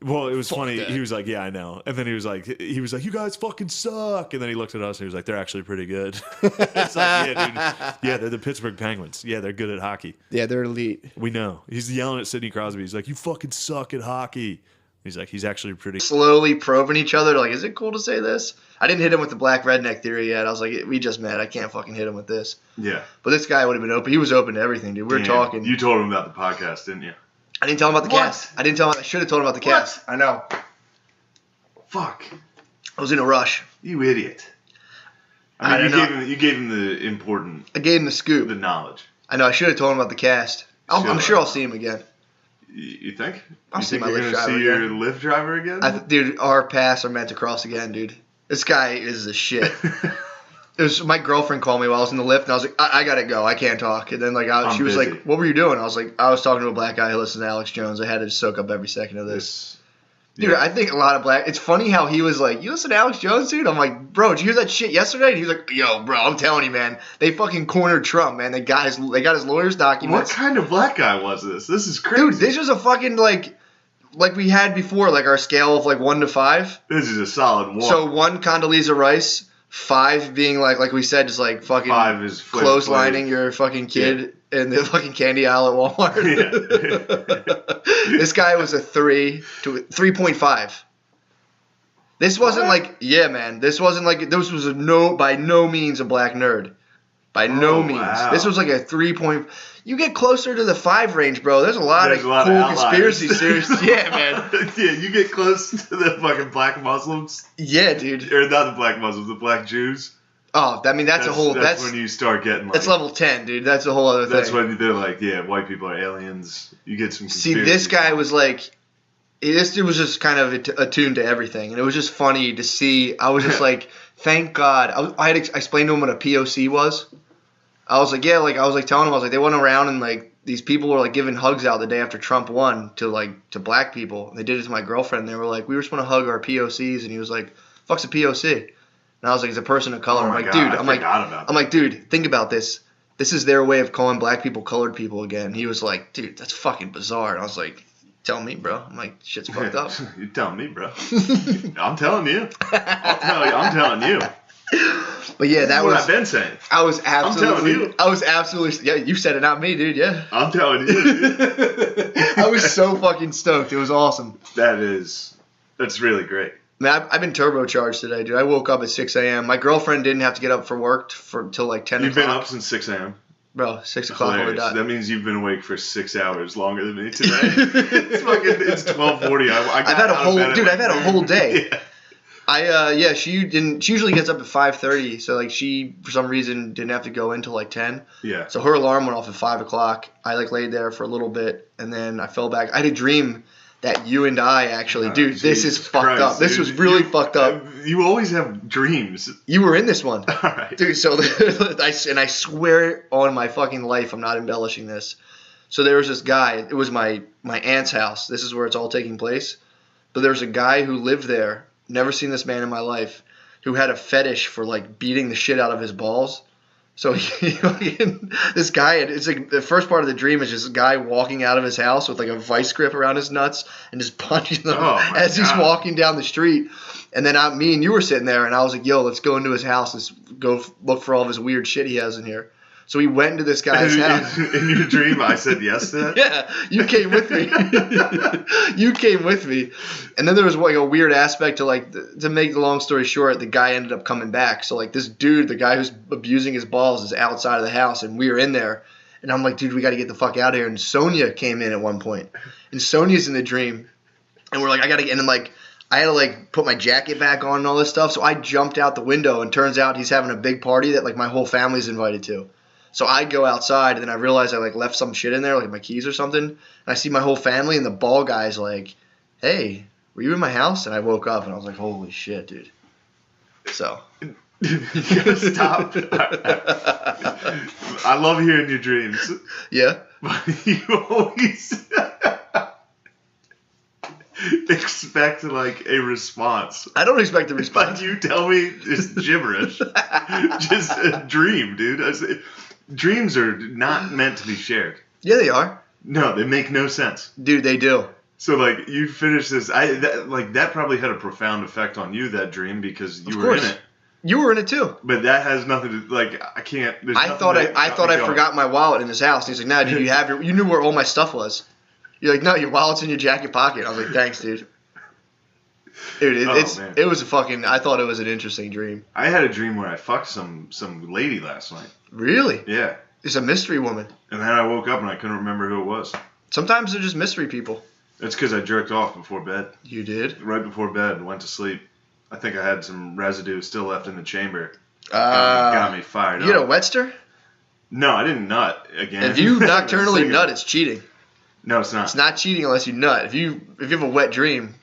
Well, it was funny. that. He was like, "Yeah, I know." And then he was like, "You guys fucking suck." And then he looked at us and he was like, "They're actually pretty good." It's like, yeah, dude. Yeah, they're the Pittsburgh Penguins. Yeah, they're good at hockey. Yeah, they're elite. We know. He's yelling at Sidney Crosby. He's like, "You fucking suck at hockey." He's like, he's actually pretty. Slowly probing each other. Like, is it cool to say this? I didn't hit him with the black redneck theory yet. I was like, we just met. I can't fucking hit him with this. Yeah. But this guy would have been open. He was open to everything, dude. We were talking. You told him about the podcast, didn't you? I didn't tell him about the cast. I didn't tell him. I should have told him about the cast. I know. Fuck. I was in a rush. You idiot. I mean, don't know. you gave him the important, I gave him the scoop. the knowledge. I know. I should have told him about the cast. I'm Should've. sure I'll see him again. You think? I'll you see think my you're Lyft gonna driver see your again. Lyft driver again? Dude, our paths are meant to cross again, dude. This guy is the shit. It was my girlfriend called me while I was in the lift, and I was like, I gotta go. I can't talk. And then she was busy. like, "What were you doing?" I was like, "I was talking to a black guy who listens to Alex Jones. I had to just soak up every second of this." Dude, I think a lot of black. It's funny how he was like, "You listen to Alex Jones, dude?" I'm like, "Bro, did you hear that shit yesterday?" And he was like, "Yo, bro, I'm telling you, man, they fucking cornered Trump, man. They got his lawyers' documents." What kind of black guy was this? This is crazy. Dude, this was a fucking like we had before, like our scale of like 1 to 5. This is a solid 1. So 1, Condoleezza Rice. 5 being like we said, just like fucking 5 is clotheslining your fucking kid. in the fucking candy aisle at Walmart. This guy was a 3.5. This wasn't like, yeah, man. This wasn't like, this was by no means a black nerd. By no means. Wow. This was like a 3 point. You get closer to the 5 range, bro. There's a lot of cool conspiracy theories. Yeah, man. Yeah, you get close to the fucking black Muslims. Yeah, dude. Or not the black Muslims, the black Jews. Oh, I mean, that's when you start getting like. That's level 10, dude. That's a whole other thing. That's when they're like, yeah, white people are aliens. You get some conspiracy. See, this guy was like, this dude was just kind of attuned to everything. And it was just funny to see. I was just like, thank God. I explained to him what a POC was. I was like, yeah, like I was like telling him, I was like, they went around and like these people were like giving hugs out the day after Trump won to black people. And they did it to my girlfriend. They were like, we just want to hug our POCs. And he was like, fuck's a POC? And I was like, it's a person of color. Oh I'm like, God, dude, I'm like, dude, think about this. This is their way of calling black people colored people again. He was like, dude, that's fucking bizarre. And I was like, tell me, bro. I'm like, shit's fucked up. You telling me, bro? I'm telling you. I'm telling you. But yeah, that was what I've been saying. I was absolutely. I'm telling you. I was absolutely. Yeah, you said it, not me, dude. Yeah. I'm telling you. Dude. I was so fucking stoked. It was awesome. That's really great. Man, I've been turbocharged today, dude. I woke up at 6 a.m. My girlfriend didn't have to get up for work till like 10 You've o'clock. been up since 6 a.m. Bro, 6 o'clock on the dot. That means you've been awake for 6 hours longer than me today. It's 12:40. I've had a whole day. Yeah. She usually gets up at 5:30, so like she for some reason didn't have to go until like 10. Yeah. So her alarm went off at 5 o'clock. I like laid there for a little bit, and then I fell back. I had a dream that you and I actually, dude, this is fucked up. This was really fucked up. You always have dreams. You were in this one. All right. Dude, so I swear on my fucking life, I'm not embellishing this. So there was this guy. It was my aunt's house. This is where it's all taking place. But there was a guy who lived there. Never seen this man in my life. Who had a fetish for like beating the shit out of his balls. So this guy, it's like the first part of the dream is just a guy walking out of his house with like a vice grip around his nuts and just punching them as he's walking down the street. And then me and you were sitting there, and I was like, yo, let's go into his house. Let's go look for all of his weird shit he has in here. So we went into this guy's house. In your dream, I said yes to that? Yeah, you came with me. You came with me. And then there was like a weird aspect to like, to make the long story short, the guy ended up coming back. So like this dude, the guy who's abusing his balls is outside of the house, and we were in there. And I'm like, dude, we got to get the fuck out of here. And Sonia came in at one point. And Sonia's in the dream. And we're like, I had to like put my jacket back on and all this stuff. So I jumped out the window, and turns out he's having a big party that like my whole family's invited to. So I go outside, and then I realize I like left some shit in there, like my keys or something. And I see my whole family, and the ball guy's like, hey, were you in my house? And I woke up, and I was like, holy shit, dude. So. You gotta stop. I love hearing your dreams. Yeah? But you always expect like a response. I don't expect a response. Like you tell me it's gibberish. Just a dream, dude. Dreams are not meant to be shared. Yeah, they are. No, they make no sense. Dude, they do. So like you finish this, that probably had a profound effect on you, that dream, because you were in it. You were in it too. But that has nothing to like. I can't. I thought I forgot my wallet in his house. And he's like, "Nah, dude, you knew where all my stuff was." You're like, "No, your wallet's in your jacket pocket." I was like, "Thanks, dude." Dude, it was a fucking. I thought it was an interesting dream. I had a dream where I fucked some lady last night. Really? Yeah. It's a mystery woman. And then I woke up and I couldn't remember who it was. Sometimes they're just mystery people. It's because I jerked off before bed. You did? Right before bed and went to sleep. I think I had some residue still left in the chamber. Got me fired up. You had a wetster? No, I didn't nut again. If you nocturnally nut, it's cheating. No, it's not. It's not cheating unless you nut. If you have a wet dream.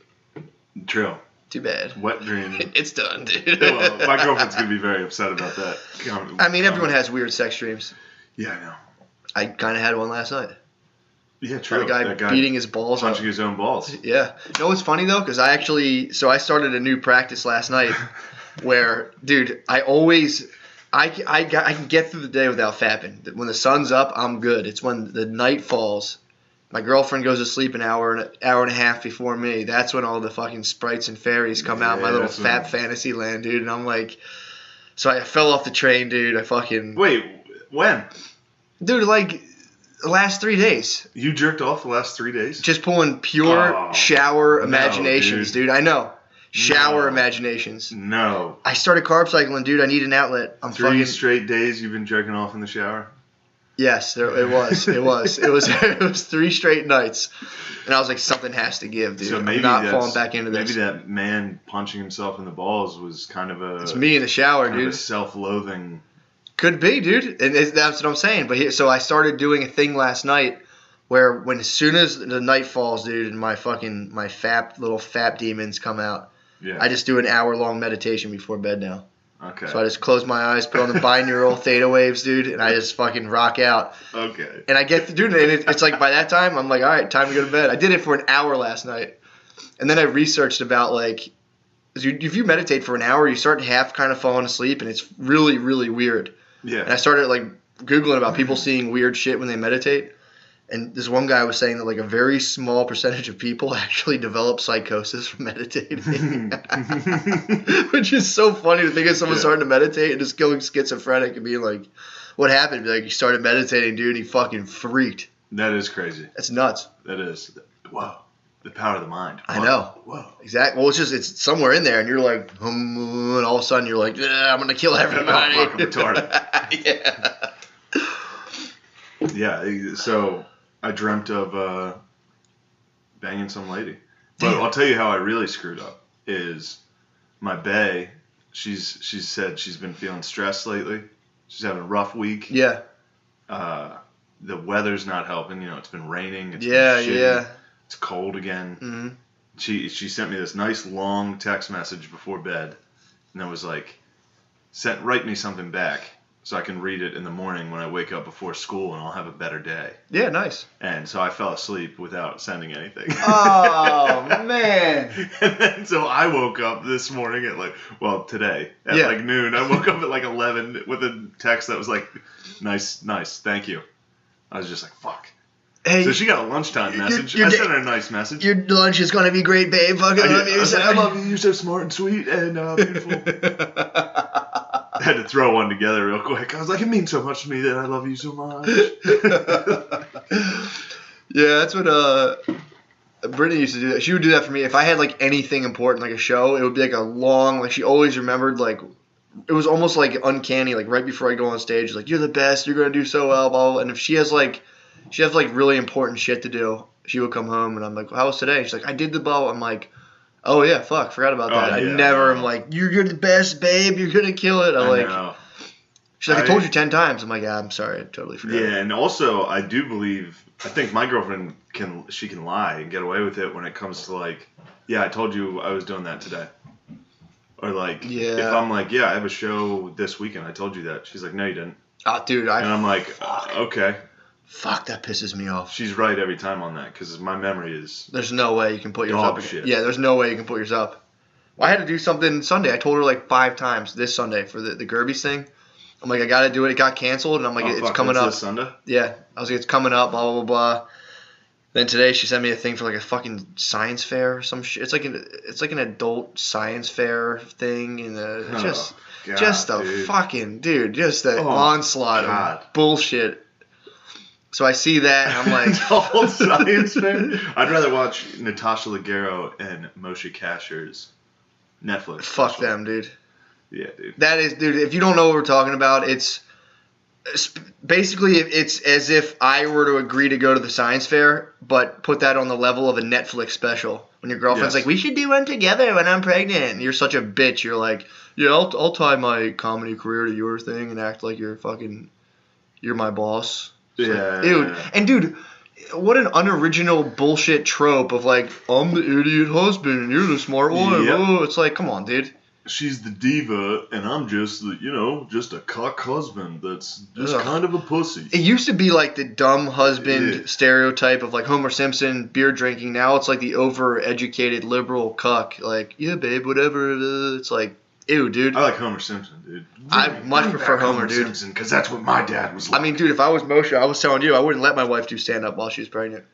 True. Too bad. Wet dream. It's done, dude. Well, my girlfriend's going to be very upset about that. I mean, everyone has weird sex dreams. Yeah, I know. I kind of had one last night. Yeah, true. That guy beating his balls. Punching his own balls. Yeah. You know what's funny, though? Because I started a new practice last night where, dude, I can get through the day without fapping. When the sun's up, I'm good. It's when the night falls. My girlfriend goes to sleep an hour and a half before me. That's when all the fucking sprites and fairies come out in my little fat fantasy land, dude. And I'm like, so I fell off the train, dude. Wait, when? Dude, like The last 3 days. You jerked off the last 3 days? Just pulling pure shower imaginations, dude. I know. Shower imaginations. No. I started carb cycling, dude. I need an outlet. I'm 3 straight days you've been jerking off in the shower? Yes, it was. It was 3 straight nights. And I was like, something has to give, dude. So maybe I'm not falling back into this. Maybe that man punching himself in the balls was kind of a... It's me in the shower, dude. A self-loathing... Could be, dude. And that's what I'm saying. But so I started doing a thing last night where as soon as the night falls, dude, and my little fap demons come out, I just do an hour-long meditation before bed now. Okay. So I just close my eyes, put on the binaural theta waves, dude, and I just fucking rock out. Okay. And I get to do it, and it's like by that time, I'm like, all right, time to go to bed. I did it for an hour last night. And then I researched about, like, if you meditate for an hour, you start half kind of falling asleep, and it's really, really weird. Yeah. And I started, like, Googling about people seeing weird shit when they meditate. And this one guy was saying that, like, a very small percentage of people actually develop psychosis from meditating. Which is so funny to think of someone starting to meditate and just going schizophrenic and being like, what happened? Be like, you started meditating, dude, and he fucking freaked. That is crazy. That's nuts. That is. Whoa. The power of the mind. Whoa. I know. Whoa. Exactly. Well, it's somewhere in there, and you're like, and all of a sudden you're like, I'm going to kill everybody. I'm fucking retarded. Yeah. Yeah, so... I dreamt of banging some lady. But I'll tell you how I really screwed up is my bae, she's said she's been feeling stressed lately. She's having a rough week. Yeah. The weather's not helping. You know, it's been raining. It's been shitty. Yeah. It's cold again. Mm-hmm. She sent me this nice long text message before bed. And it was like, write me something back. So I can read it in the morning when I wake up before school and I'll have a better day. Yeah, nice. And so I fell asleep without sending anything. Oh, man. And then so I woke up this morning at today at noon. I woke up at 11 with a text that was like, nice, thank you. I was just like, fuck. Hey, so she got a lunchtime message. I sent her a nice message. Your lunch is going to be great, babe. Fucking love you. I love you. You're so smart and sweet and beautiful. I had to throw one together real quick. I was like, it means so much to me that I love you so much. Yeah, that's what Brittany used to do. That. She would do that for me. If I had like anything important, like a show, it would be like a long, like she always remembered, like it was almost like uncanny, like right before I go on stage, like you're the best, you're gonna do so well, blah, blah. And if she has like really important shit to do, she would come home and I'm like, how was today? She's like, I did the ball. I'm like, oh yeah, fuck, forgot about that. I never am like, you're the best, babe, you're gonna kill it. I know. She's like, I told you 10 times. I'm like, yeah, I'm sorry, I totally forgot. Yeah, and also I think my girlfriend can lie and get away with it when it comes to like, yeah, I told you I was doing that today. Or like, if I'm like, yeah, I have a show this weekend, I told you that. She's like, no, you didn't. Oh, dude, and I'm like, okay. Fuck, that pisses me off. She's right every time on that because my memory is. There's no way you can put yours up. Shit. Yeah, there's no way you can put yours up. Well, I had to do something Sunday. I told her like 5 times this Sunday for the Gerbies thing. I'm like, I got to do it. It got canceled, and I'm like, it's coming up. This Sunday? Yeah, I was like, it's coming up. Blah blah blah blah. Then today she sent me a thing for like a fucking science fair or some shit. It's like an adult science fair thing, and just the onslaught of bullshit. So I see that, and I'm like, adult science fair. I'd rather watch Natasha Leggero and Moshe Kasher's Netflix. Fuck special. them, dude. Yeah, dude. That is, dude. If you don't know what we're talking about, it's basically it's as if I were to agree to go to the science fair, but put that on the level of a Netflix special. When your girlfriend's like, we should do one together when I'm pregnant, and you're such a bitch. You're like, yeah, I'll tie my comedy career to your thing and act like you're my boss. It's like, dude. And dude, what an unoriginal bullshit trope of like, I'm the idiot husband and you're the smart one. Yep. Oh, it's like, come on, dude. She's the diva, and I'm just a cock husband that's just kind of a pussy. It used to be like the dumb husband stereotype of like Homer Simpson, beer drinking. Now it's like the over-educated liberal cuck. Like, yeah, babe, whatever. It's like, ew, dude. I like Homer Simpson, dude. I much prefer Homer, dude. Simpson, because that's what my dad was like. I mean, dude, if I was Moshe, I was telling you, I wouldn't let my wife do stand-up while she was pregnant.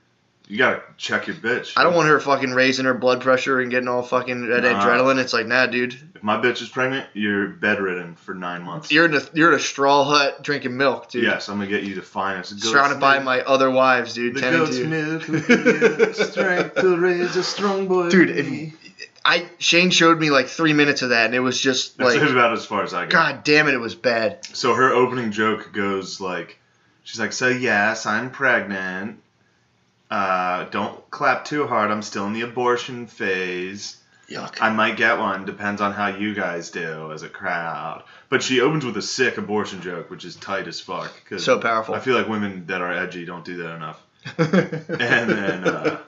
You gotta check your bitch. I don't want her fucking raising her blood pressure and getting all fucking adrenaline. It's like, nah, dude. If my bitch is pregnant, you're bedridden for 9 months. You're in a straw hut drinking milk, dude. Yes, I'm gonna get you the finest. Surrounded by my other wives, dude. The goat's milk will give you strength to raise a strong boy. Dude, Shane showed me like 3 minutes of that, and it was just like... That's about as far as I got. God damn it was bad. So her opening joke goes like, she's like, so yes, I'm pregnant. Don't clap too hard. I'm still in the abortion phase. Yuck. I might get one. Depends on how you guys do as a crowd. But she opens with a sick abortion joke, which is tight as fuck. So powerful. I feel like women that are edgy don't do that enough. And then,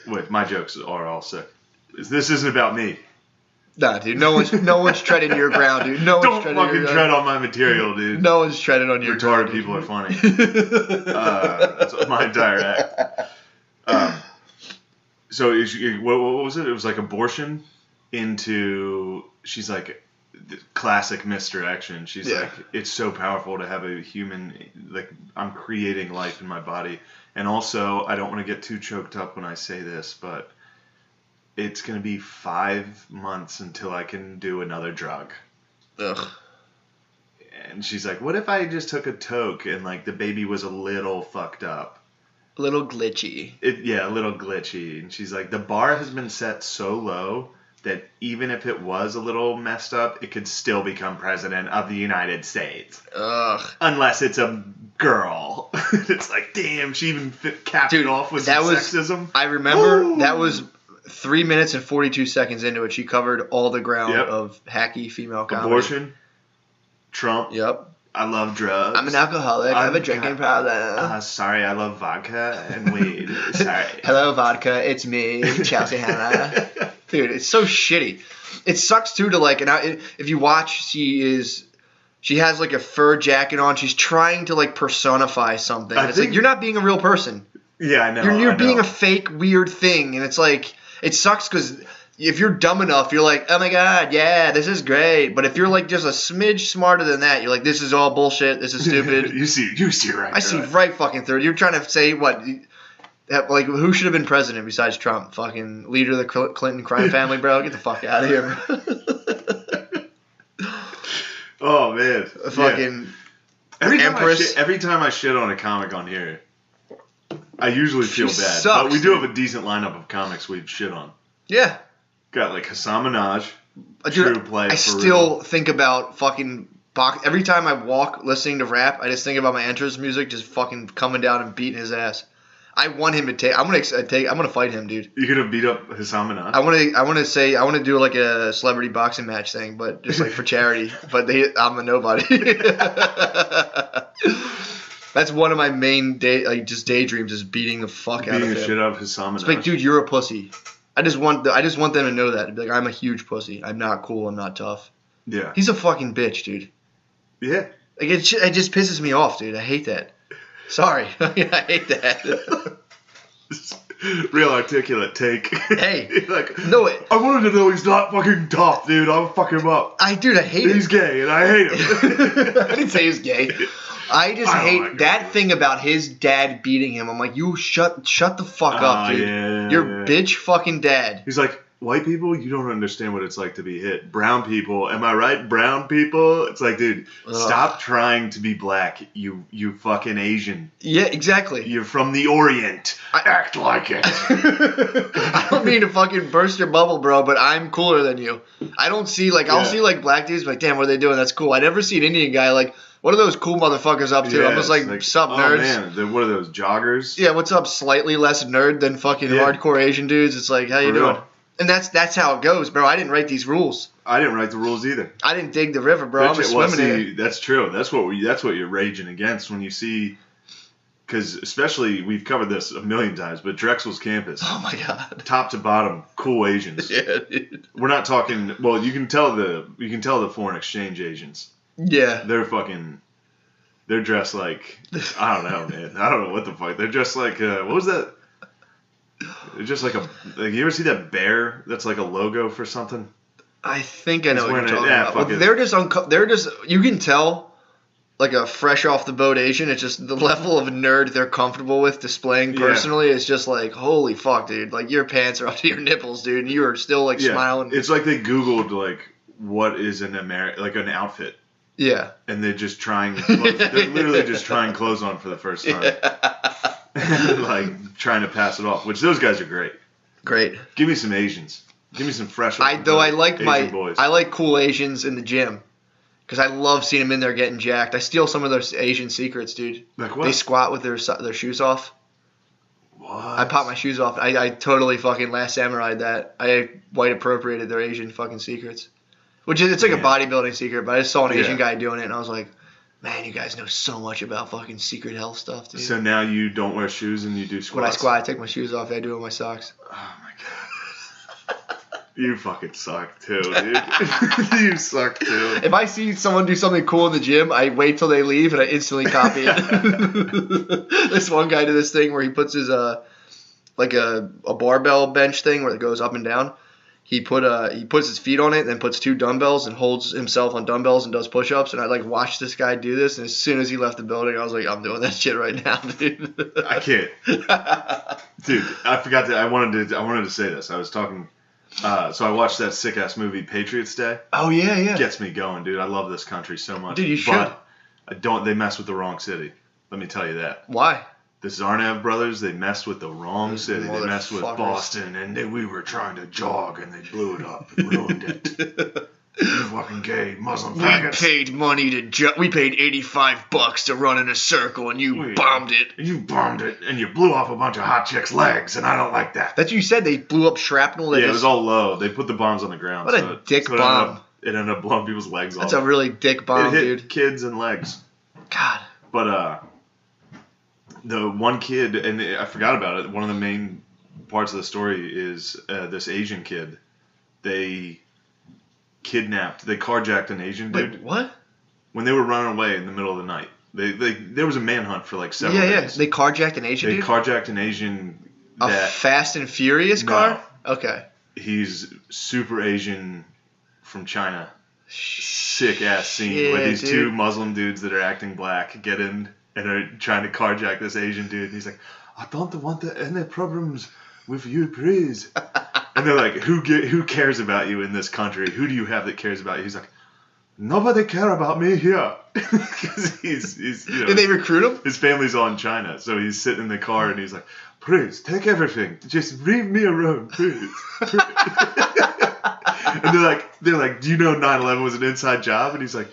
wait, my jokes are all sick. This isn't about me. Nah, dude. No one's treading your ground, dude. No one's Don't fucking tread on my material, dude. No one's treading on your ground. Retarded people are funny. That's my entire act. So what was it? It was like abortion into... She's like, classic misdirection. She's like, it's so powerful to have a human... Like, I'm creating life in my body. And also, I don't want to get too choked up when I say this, but... It's going to be 5 months until I can do another drug. Ugh. And she's like, what if I just took a toke and, like, the baby was a little fucked up? A little glitchy. A little glitchy. And she's like, the bar has been set so low that even if it was a little messed up, it could still become president of the United States. Ugh. Unless it's a girl. It's like, damn, she even capped it off with some sexism. I remember that was... 3 minutes and 42 seconds into it, she covered all the ground of hacky female comedy. Abortion, Trump. Yep. I love drugs. I'm an alcoholic. I have a drinking problem. Sorry, I love vodka and weed. Sorry. Hello, vodka. It's me, Chelsea Hanna. Dude, it's so shitty. It sucks too to like. And if you watch, she has like a fur jacket on. She's trying to like personify something. It's like you're not being a real person. Yeah, I know. You're being a fake weird thing, and it's like. It sucks because if you're dumb enough, you're like, oh my god, yeah, this is great. But if you're like just a smidge smarter than that, you're like, this is all bullshit. This is stupid. you see right. I see right fucking through it. You're trying to say what? Like who should have been president besides Trump? Fucking leader of the Clinton crime family, bro. Get the fuck out of here. Oh man, fucking every time I shit on a comic on here. I usually feel bad, sucks, but we do have a decent lineup of comics we've shit on. Yeah. Got like Hasan Minhaj, True Play. I still think about fucking every time I walk listening to rap, I just think about my entrance music just fucking coming down and beating his ass. I want him to take. I'm gonna fight him, dude. You're gonna beat up Hasan Minhaj? I want to do like a celebrity boxing match thing, but just like for charity. But I'm a nobody. That's one of my main daydreams is beating the fuck out of him. Beating the shit out of Hasan Minhaj. It's like, dude, you're a pussy. I just want them to know that. Be like, I'm a huge pussy. I'm not cool. I'm not tough. Yeah. He's a fucking bitch, dude. Yeah. Like it just pisses me off, dude. I hate that. Sorry. I hate that. Real articulate take. Hey. Like, no, I wanted to know he's not fucking tough, dude. I'll fuck him up. I hate him. He's gay, and I hate him. I didn't say he's gay. I just hate that thing about his dad beating him. I'm like, you shut the fuck up, dude. Your bitch fucking dad. He's like, white people, you don't understand what it's like to be hit. Brown people, am I right? Brown people? It's like, dude, stop trying to be black, you fucking Asian. Yeah, exactly. You're from the Orient. Act like it. I don't mean to fucking burst your bubble, bro, but I'm cooler than you. I don't see, like, I'll see, like, black dudes, like, damn, what are they doing? That's cool. I never see an Indian guy, like, what are those cool motherfuckers up to? I'm just like, sup, nerds? Oh, man, what are those, joggers? Yeah, what's up, slightly less nerd than fucking hardcore Asian dudes? It's like, how you doing? And that's how it goes, bro. I didn't write these rules. I didn't write the rules either. I didn't dig the river, bro. I'm swimming in it. That's true. That's what you're raging against when you see, because especially we've covered this a million times, but Drexel's campus. Oh my god. Top to bottom, cool Asians. Yeah, dude. We're not talking. Well, you can tell the foreign exchange Asians. Yeah. They're dressed like, I don't know, man. I don't know what the fuck. They're dressed like what was that? It's just like you ever see that bear that's like a logo for something? I think I know what you're talking about. They're just you can tell like a fresh off the boat Asian. It's just the level of nerd they're comfortable with displaying personally is just like, holy fuck, dude. Like, your pants are up to your nipples, dude, and you are still like smiling. It's like they Googled like what is an an outfit. Yeah. And they're just trying they're literally just trying clothes on for the first time. Like trying to pass it off, which those guys are great. Great. Give me some Asians. Give me some fresh I like Asian boys. I like cool Asians in the gym. Because I love seeing them in there getting jacked. I steal some of their Asian secrets, dude. Like what? They squat with their shoes off. What? I pop my shoes off. I totally fucking Last Samurai'd that. I white appropriated their Asian fucking secrets. Which is, it's like a bodybuilding secret, but I just saw an Asian guy doing it, and I was like, man, you guys know so much about fucking secret health stuff, dude. So now you don't wear shoes and you do squats? When I squat, I take my shoes off. I do it with my socks. Oh, my God. You fucking suck, too, dude. You suck, too. If I see someone do something cool in the gym, I wait till they leave, and I instantly copy it. This one guy did this thing where he puts his, like a barbell bench thing where it goes up and down. He puts his feet on it and then puts 2 dumbbells and holds himself on dumbbells and does push-ups. And I like watched this guy do this. And as soon as he left the building, I was like, I'm doing that shit right now, dude. I can't, dude. I forgot that I wanted to say this. I was talking. So I watched that sick ass movie Patriots Day. Oh yeah. Gets me going, dude. I love this country so much. Dude, you should. But I don't. They mess with the wrong city. Let me tell you that. Why? The Zarnav brothers, they messed with the wrong city. They messed with Boston, and we were trying to jog, and they blew it up and ruined it. You fucking gay Muslim faggots. We paid money we paid $85 to run in a circle, and you bombed it. You bombed it, and you blew off a bunch of hot chicks' legs, and I don't like that. That's what you said. They blew up shrapnel. It was all low. They put the bombs on the ground. What a dick bomb. It ended up blowing people's legs off. That's a really dick bomb, it hit dude. Kids and legs. God. But the one kid, and I forgot about it. One of the main parts of the story is this Asian kid. They carjacked an Asian dude. Wait, what? When they were running away in the middle of the night. There was a manhunt for like several days. They carjacked an Asian dude? They carjacked an Asian. A Fast and Furious car? No. Okay. He's super Asian from China. Sick ass scene where these 2 Muslim dudes that are acting black get in and are trying to carjack this Asian dude. And he's like, I don't want any problems with you, please. And they're like, who cares about you in this country? Who do you have that cares about you? He's like, nobody care about me here. Because he's Did they recruit him? His family's all in China. So he's sitting in the car and he's like, please, take everything. Just leave me alone, please. And they're like, do you know 9/11 was an inside job? And he's like,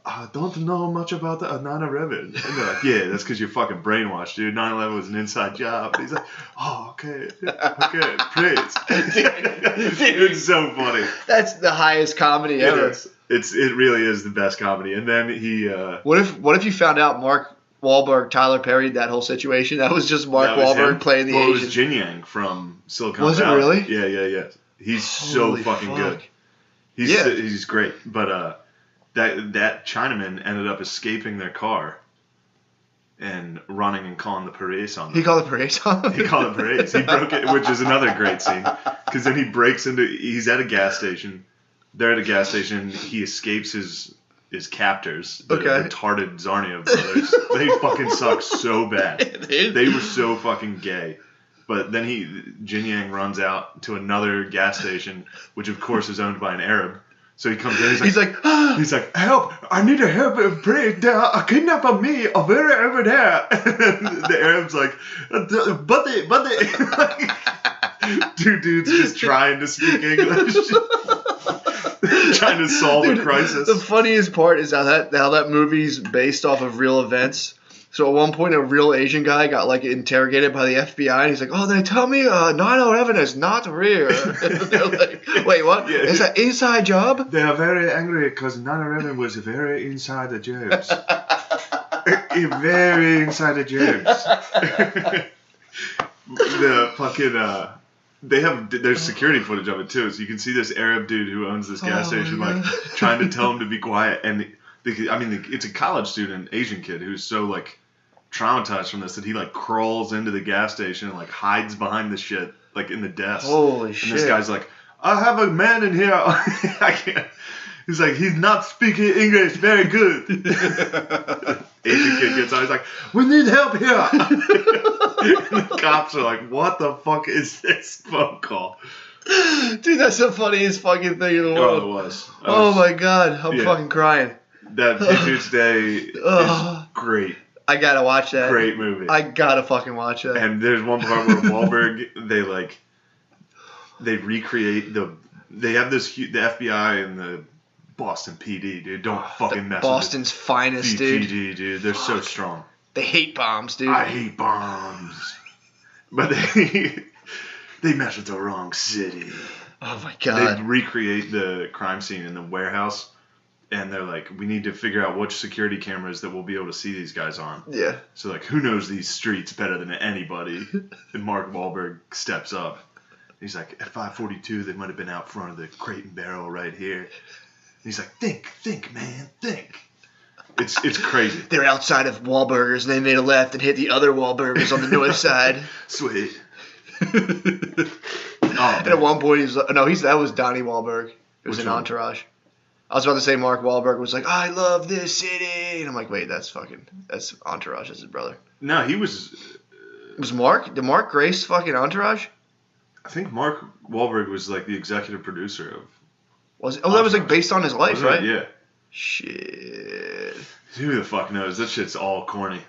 I don't know much about the 9/11. And they're like, yeah, that's because you're fucking brainwashed, dude. 9/11 was an inside job. And he's like, oh, okay, please. It's so funny. That's the highest comedy ever. It really is the best comedy. And then he. What if you found out Mark Wahlberg, Tyler Perry'd that whole situation? That was just Mark Wahlberg playing the Asian. It was Jin Yang from Silicon Valley. Was it really? Yeah. He's so fucking good. He's great. But that Chinaman ended up escaping their car and running and calling the police on them. He called the police on them? He called the police. He broke it, which is another great scene. Because then he breaks into... He's at a gas station. They're at a gas station. He escapes his captors, the retarded Zarnav brothers. They fucking suck so bad. They were so fucking gay. But then Jin Yang runs out to another gas station, which of course is owned by an Arab. So he comes in. He's like, help! I need a help! Please, there are a kidnap of me over there. And the Arab's like, buddy. Two dudes just trying to speak English. Trying to solve a crisis. The funniest part is how that movie's based off of real events. So at one point, a real Asian guy got like interrogated by the FBI, and he's like, "Oh, they tell me 9/11 is not real." They're like, "Wait, what? Yeah. Is that inside job?" They are very angry because 9/11 was very inside the jokes. Very inside the jokes. The fucking there's security footage of it too, so you can see this Arab dude who owns this gas station like trying to tell him to be quiet, and it's a college student, Asian kid who's so like traumatized from this that he like crawls into the gas station and like hides behind the shit like in the desk. Holy shit! And this guy's like, I have a man in here. I can't. He's like, he's not speaking English very good. Asian kid gets on. He's like, we need help here. And the cops are like, what the fuck is this phone call? Dude, that's the funniest fucking thing in the world. Oh, it was. Oh my god, I'm fucking crying. That Patriots Day is great. I gotta watch that. Great movie. I gotta fucking watch that. And there's one part where Wahlberg, they recreate they have the FBI and the Boston PD, dude. Don't fucking mess Boston's with finest, BPD, dude. They're so strong. They hate bombs, dude. I hate bombs. But they mess with the wrong city. Oh my god. They recreate the crime scene in the warehouse, and they're like, we need to figure out which security cameras that we'll be able to see these guys on. Yeah. So, like, who knows these streets better than anybody? And Mark Wahlberg steps up. He's like, at 5:42, they might have been out front of the Crate and Barrel right here. And he's like, think, man, think. It's crazy. They're outside of Wahlburgers, and they made a left and hit the other Wahlburgers on the north side. Sweet. And at one point, that was Donnie Wahlberg. It was an Entourage. I was about to say Mark Wahlberg was like, I love this city. And I'm like, wait, that's Entourage. That's his brother. No, he was... Was Mark? Did Mark grace fucking Entourage? I think Mark Wahlberg was like the executive producer of... Was it? Oh, that was like based on his life, right? Yeah. Shit. Who the fuck knows? That shit's all corny.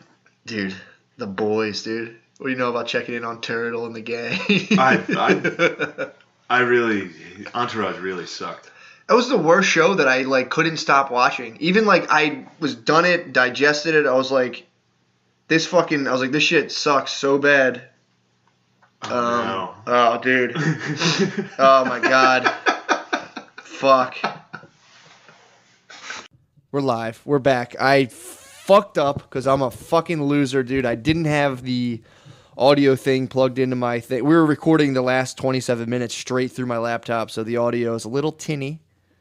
Dude, the boys, dude. What do you know about checking in on Turtle and the gang? I really... Entourage really sucked. That was the worst show that I like couldn't stop watching. Even like I was done it, digested it. I was like, this shit sucks so bad. No. Oh, dude. Oh my god. Fuck. We're live. We're back. I fucked up because I'm a fucking loser, dude. I didn't have the audio thing plugged into my thing. We were recording the last 27 minutes straight through my laptop, so the audio is a little tinny.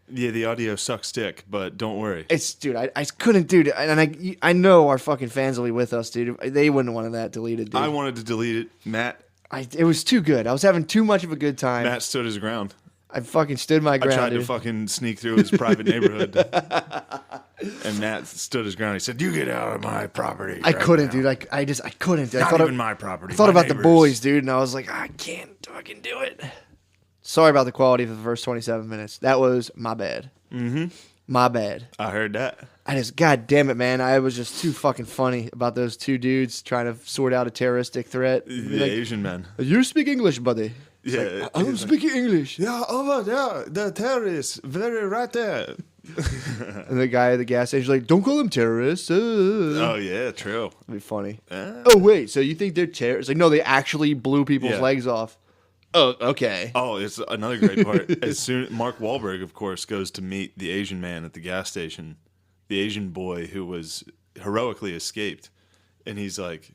Yeah, the audio sucks dick, but don't worry. Dude, I couldn't, dude. And I know our fucking fans will be with us, dude. They wouldn't want that deleted, dude. I wanted to delete it. Matt. It was too good. I was having too much of a good time. Matt stood his ground. I fucking stood my ground, I tried dude. to fucking sneak through his private neighborhood. And Matt stood his ground. He said, you get out of my property. I couldn't, dude. I couldn't. Not even my property. I thought about the boys, dude, and I was like, I can't fucking do it. Sorry about the quality for the first 27 minutes. That was my bad. Mm-hmm. My bad. I heard that. God damn it, man. I was just too fucking funny about those two dudes trying to sort out a terroristic threat. The Asian men. You speak English, buddy. Yeah. Like, I don't speak English. Yeah, over there. The terrorists. Very right there. And the guy at the gas station's like, don't call them terrorists. Oh, yeah, true. That'd be funny. Oh, wait. So you think they're terrorists? Like, no, they actually blew people's legs off. Oh, okay. Oh, it's another great part. As soon Mark Wahlberg, of course, goes to meet the Asian man at the gas station, the Asian boy who was heroically escaped, and he's like,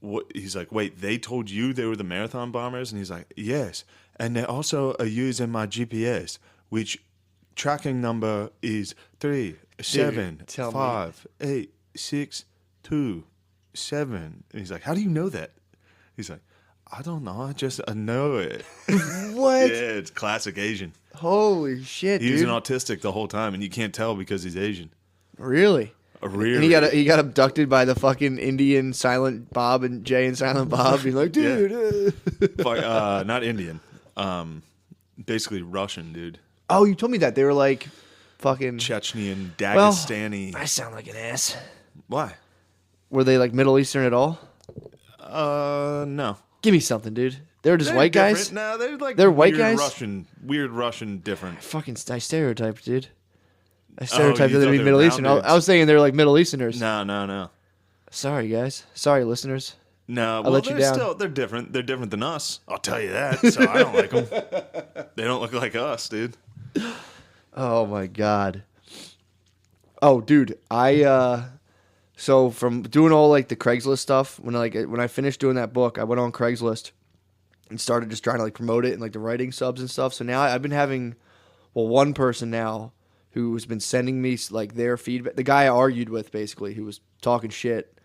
"What?" He's like, "Wait, they told you they were the marathon bombers?" And he's like, "Yes, and they also are using my GPS, which tracking number is 3758627." And he's like, "How do you know that?" He's like, I don't know. I just know it. What? Yeah, it's classic Asian. Holy shit, He dude. was an autistic the whole time, and you can't tell because he's Asian. Really? Really? And he got abducted by the fucking Indian Silent Bob and Jay and Silent Bob. He's like, dude. Not Indian. Basically Russian, dude. Oh, you told me that. They were like fucking... Chechnyan, Dagestani. I sound like an ass. Why? Were they like Middle Eastern at all? No. Give me something, dude. They're just white different. guys? No, they're like white guys? Weird Russian different. I stereotyped, dude. I stereotyped that they'd be they were Middle Eastern. I was thinking they're like Middle Easterners. No. Sorry, guys. Sorry, listeners. No, I'll let you down. They're different. They're different than us. I'll tell you that. So I don't like them. They don't look like us, dude. Oh my god. Oh, dude, so from doing all like the Craigslist stuff, when I finished doing that book, I went on Craigslist and started just trying to like promote it and like the writing subs and stuff. So now I've been having, one person now who's been sending me like their feedback. The guy I argued with basically, who was talking shit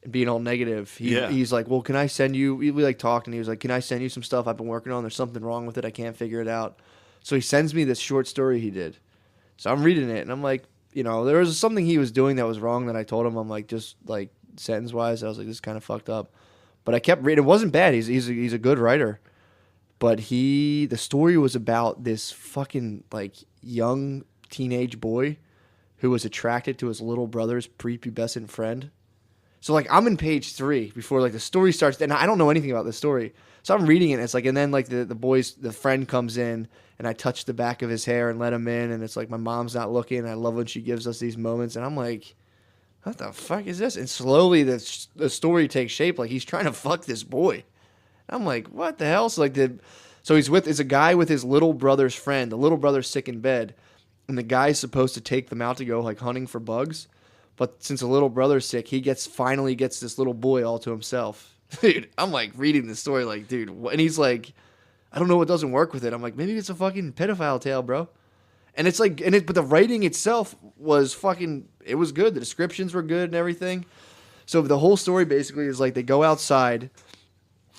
and being all negative. He's like, well, can I send you? We like talked and he was like, can I send you some stuff I've been working on? There's something wrong with it. I can't figure it out. So he sends me this short story he did. So I'm reading it, and I'm like, there was something he was doing that was wrong that I told him. I'm like, just like sentence wise, I was like, this is kind of fucked up. But I kept reading. It wasn't bad. He's a good writer. But the story was about this fucking like young teenage boy who was attracted to his little brother's prepubescent friend. So like I'm in page 3 before like the story starts, and I don't know anything about the story. So I'm reading it, and it's like, and then like the friend comes in, and I touch the back of his hair and let him in, and it's like my mom's not looking. And I love when she gives us these moments, and I'm like, what the fuck is this? And slowly the story takes shape. Like he's trying to fuck this boy. I'm like, what the hell? So it's a guy with his little brother's friend. The little brother's sick in bed, and the guy's supposed to take them out to go like hunting for bugs. But since the little brother's sick, he finally gets this little boy all to himself. Dude, I'm like reading the story like, dude, and he's like, I don't know what doesn't work with it. I'm like, maybe it's a fucking pedophile tale, bro. And it's like, but the writing itself was fucking, it was good. The descriptions were good and everything. So the whole story basically is like they go outside,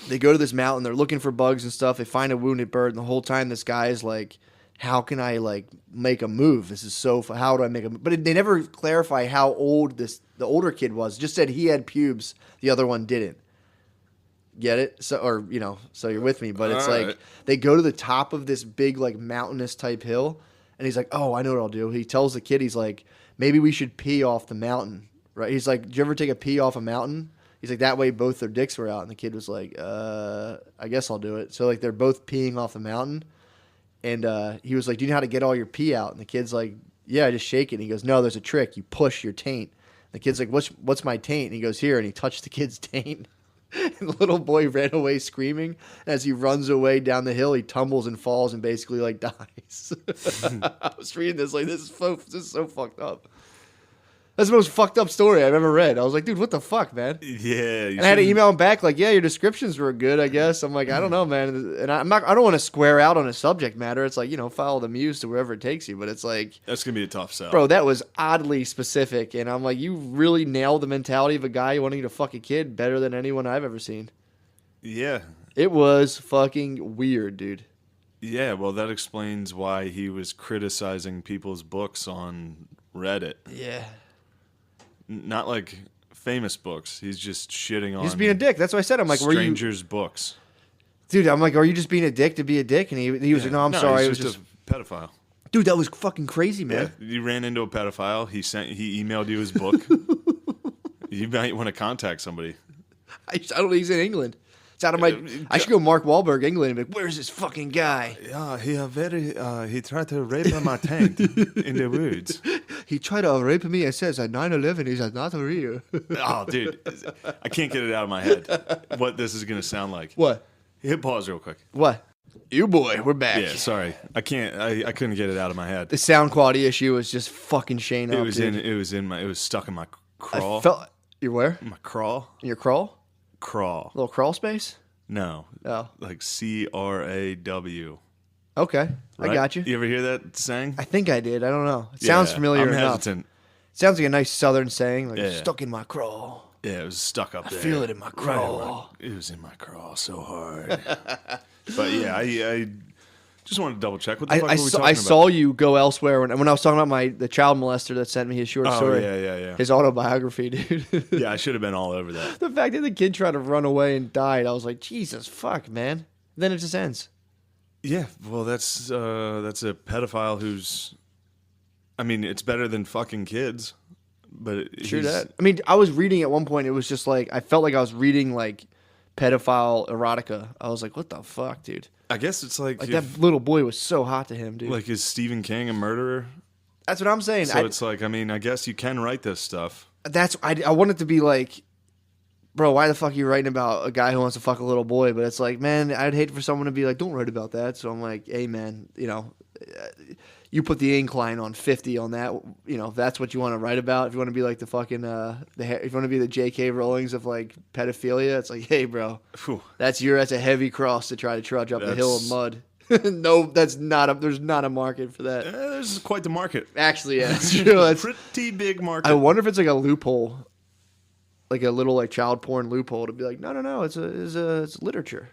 they go to this mountain, they're looking for bugs and stuff. They find a wounded bird, and the whole time this guy is like, how can I like make a move? This is how do I make a move? But they never clarify how old the older kid was. Just said he had pubes, the other one didn't. Get it? So you're with me. But it's like they go to the top of this big like mountainous type hill, and he's like, oh, I know what I'll do. He tells the kid, he's like, maybe we should pee off the mountain, right? He's like, did you ever take a pee off a mountain? He's like, that way both their dicks were out. And the kid was like, I guess I'll do it. So like they're both peeing off the mountain. And he was like, do you know how to get all your pee out? And the kid's like, yeah, I just shake it. And he goes, no, there's a trick. You push your taint. The kid's like, what's my taint? And he goes, here. And he touched the kid's taint. And the little boy ran away screaming. As he runs away down the hill, he tumbles and falls and basically like dies. I was reading this like, this is so fucked up. That's the most fucked up story I've ever read. I was like, dude, what the fuck, man? Yeah. And I had to email him back like, yeah, your descriptions were good, I guess. I'm like, I don't know, man. And I don't want to square out on a subject matter. It's like, follow the muse to wherever it takes you. But it's like, that's going to be a tough sell. Bro, that was oddly specific. And I'm like, you really nailed the mentality of a guy wanting to fuck a kid better than anyone I've ever seen. Yeah. It was fucking weird, dude. Yeah, well, that explains why he was criticizing people's books on Reddit. Yeah. Not like famous books. He's just shitting on. He's being a dick. That's what I said. I'm like, strangers' books. Dude, I'm like, are you just being a dick to be a dick? And he was like, no, I'm sorry. He's just a pedophile. Dude, that was fucking crazy, man. Yeah, you ran into a pedophile. He emailed you his book. You might want to contact somebody. I don't know. He's in England. It's out of my. I should go Mark Wahlberg, England, and be like, where's this fucking guy? Yeah, he tried to rape my tent in the woods. He tried to rape me. It says at 9/11. He's not real. Oh, dude, I can't get it out of my head. What this is gonna sound like? What? Hit pause real quick. What? You boy, we're back. Yeah, sorry, I can't. I couldn't get it out of my head. The sound quality issue was just fucking Shane up. It was stuck in my crawl. You where? My crawl. In your crawl? Crawl. A little crawl space? No. Oh. Like CRAW. Okay. Right? I got you. You ever hear that saying? I think I did. I don't know. It sounds familiar I'm enough. hesitant. It sounds like a nice southern saying, like Yeah. stuck in my crawl. Yeah, it was stuck up there. I feel it in my crawl. Right. It was in my crawl so hard. But yeah, I just wanted to double check. What the fuck were we talking about? I saw you go elsewhere when I was talking about the child molester that sent me his short story. Yeah. His autobiography, dude. Yeah, I should have been all over that. The fact that the kid tried to run away and died, I was like, Jesus fuck, man. Then it just ends. Yeah, well, that's a pedophile who's. I mean, it's better than fucking kids, but True that. I mean, I was reading at one point. It was just like I felt like I was reading like pedophile erotica. I was like, what the fuck, dude? I guess it's like that little boy was so hot to him, dude. Like, is Stephen King a murderer? That's what I'm saying. So it's like, I mean, I guess you can write this stuff. I want it to be like, bro, why the fuck are you writing about a guy who wants to fuck a little boy? But it's like, man, I'd hate for someone to be like, don't write about that. So I'm like, hey, man, you put the incline on 50 on that. If that's what you want to write about, if you want to be like the fucking, if you want to be the J.K. Rowlings of like pedophilia, it's like, hey, bro, that's a heavy cross to try to trudge up the hill of mud. No, there's not a market for that. There's quite the market. Actually, yeah, that's true. That's pretty big market. I wonder if it's like a loophole, like a little like child porn loophole to be like, no, it's literature.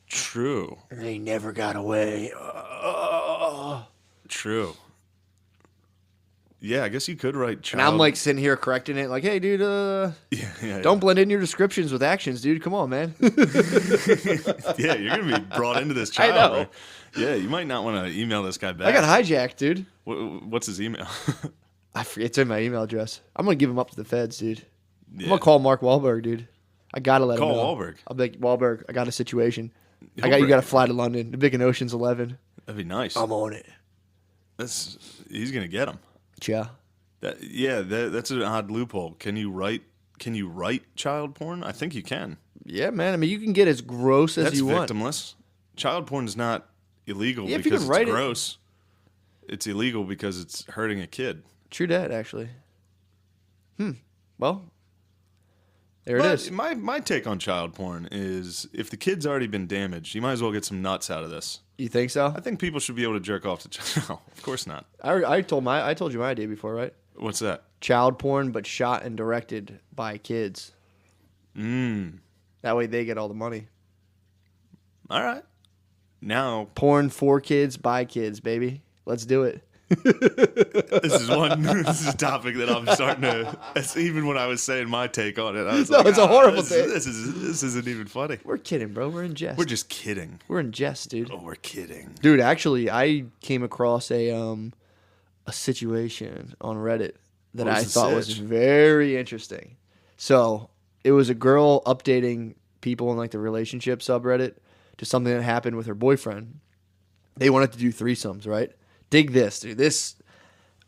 True. They never got away. True. Yeah, I guess you could write child. And I'm like sitting here correcting it, like, hey, dude, don't blend in your descriptions with actions, dude. Come on, man. Yeah, you're going to be brought into this child. I know. Right? Yeah, you might not want to email this guy back. I got hijacked, dude. What's his email? I forget. It's in my email address. I'm going to give him up to the feds, dude. Yeah. I'm going to call Mark Wahlberg, dude. I got to let him know. Call Wahlberg. I'll be like, Wahlberg, I got a situation. You Wahlberg. got to fly to London. The big in Ocean's 11. That'd be nice. I'm on it. He's going to get him. Yeah. That's an odd loophole. Can you write child porn? I think you can. Yeah, man. I mean, you can get as gross as you want. That's victimless. Child porn is not illegal Yeah, if you because can write it's it. gross. It's illegal because it's hurting a kid. True that, actually. Well, there it But is. my take on child porn is if the kid's already been damaged, you might as well get some nuts out of this. You think so? I think people should be able to jerk off to child. No, of course not. I told you my idea before, right? What's that? Child porn, but shot and directed by kids. That way they get all the money. All right. Now Porn for kids, by kids, baby. Let's do it. this is a topic that I'm starting to. Even when I was saying my take on it, I was No, like, it's a horrible this, take. This isn't even funny. We're kidding, bro. We're in jest. We're just kidding. We're in jest, dude. Oh, we're kidding. Dude, actually, I came across a situation on Reddit that What was I the thought was sitch? very interesting. So it was a girl updating people in like the relationship subreddit to something that happened with her boyfriend. They wanted to do threesomes, right? Dig this, dude.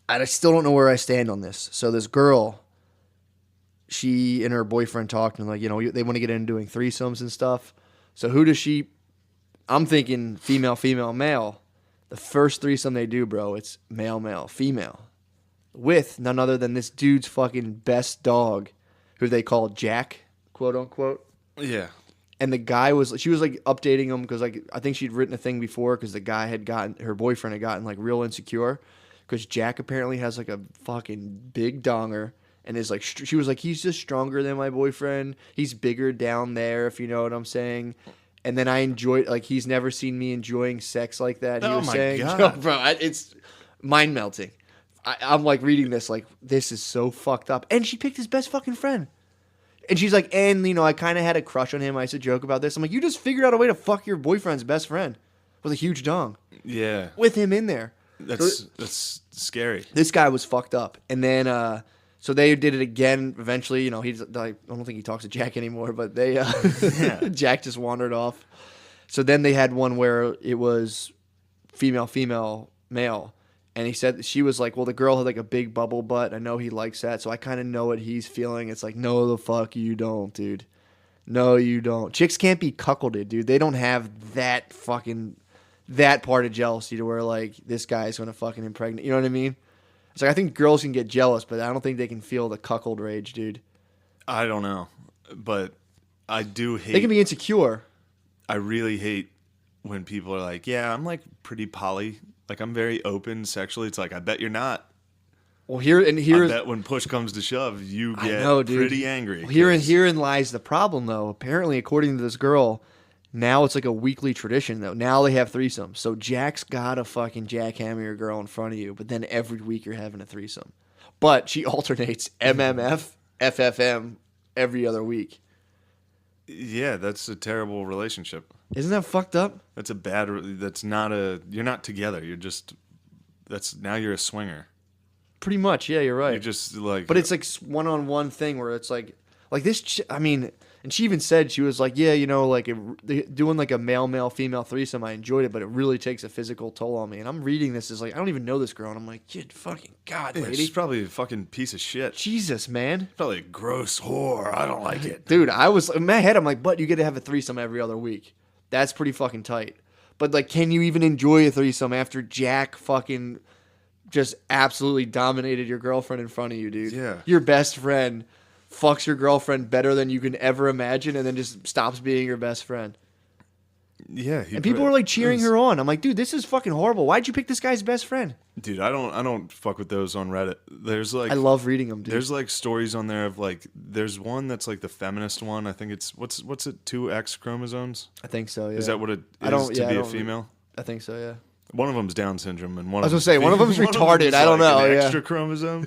I still don't know where I stand on this. So this girl, she and her boyfriend talked and like, they want to get into doing threesomes and stuff. So who does she? I'm thinking female, female, male. The first threesome they do, bro, it's male, male, female. With none other than this dude's fucking best dog, who they call Jack, quote unquote. Yeah. And she was like updating him because like I think she'd written a thing before because her boyfriend had gotten like real insecure because Jack apparently has like a fucking big donger and is like she was like, he's just stronger than my boyfriend. He's bigger down there, if you know what I'm saying. And then I enjoyed like he's never seen me enjoying sex like that. He Oh was my saying, God. bro, it's mind melting. I'm like reading this like this is so fucked up. And she picked his best fucking friend. And she's like, I kind of had a crush on him. I used to joke about this. I'm like, you just figured out a way to fuck your boyfriend's best friend with a huge dong Yeah. with him in there. That's scary. This guy was fucked up. And then, so they did it again. Eventually, he's like, I don't think he talks to Jack anymore, but Jack just wandered off. So then they had one where it was female, female, male. And he said she was like, well, the girl had like a big bubble butt. I know he likes that, so I kind of know what he's feeling. It's like, no, the fuck you don't, dude. No, you don't. Chicks can't be cuckolded, dude. They don't have that part of jealousy to where like this guy's gonna fucking impregnate. You know what I mean? It's like I think girls can get jealous, but I don't think they can feel the cuckold rage, dude. I don't know, but I do hate. They can be insecure. I really hate when people are like, "Yeah, I'm like pretty poly." Like, I'm very open sexually. It's like, I bet you're not. Well, I bet when push comes to shove, you get pretty angry. Well, herein lies the problem, though. Apparently, according to this girl, now it's like a weekly tradition, though. Now they have threesomes. So Jack's got to fucking jackhammer your girl in front of you, but then every week you're having a threesome. But she alternates MMF, FFM every other week. Yeah, that's a terrible relationship. Isn't that fucked up? That's you're not together. Now you're a swinger. Pretty much, yeah, you're right. You're just like. But it's like one-on-one thing where it's like this. And she even said, she was like, yeah, doing like a male, female threesome, I enjoyed it, but it really takes a physical toll on me. And I'm reading this as like, I don't even know this girl, and I'm like, good fucking God, yeah, lady. she's probably a fucking piece of shit. Jesus, man. Probably a gross whore. I don't like it. Dude, I was in my head, I'm like, but you get to have a threesome every other week. That's pretty fucking tight. But like, can you even enjoy a threesome after Jack fucking just absolutely dominated your girlfriend in front of you, dude? Yeah. Your best friend fucks your girlfriend better than you can ever imagine and then just stops being your best friend. Yeah. And people were like cheering her on. I'm like, dude, this is fucking horrible. Why'd you pick this guy's best friend? Dude, I don't fuck with those on Reddit. There's like, I love reading them, dude. There's like stories on there of like, there's one that's like the feminist one. I think it's what's it, 2 X chromosomes? I think so, yeah. Is that what it is to be a female? I think so, yeah. One of them's Down syndrome, and one I was of gonna say, one of them's retarded. I don't know, An yeah. extra chromosome,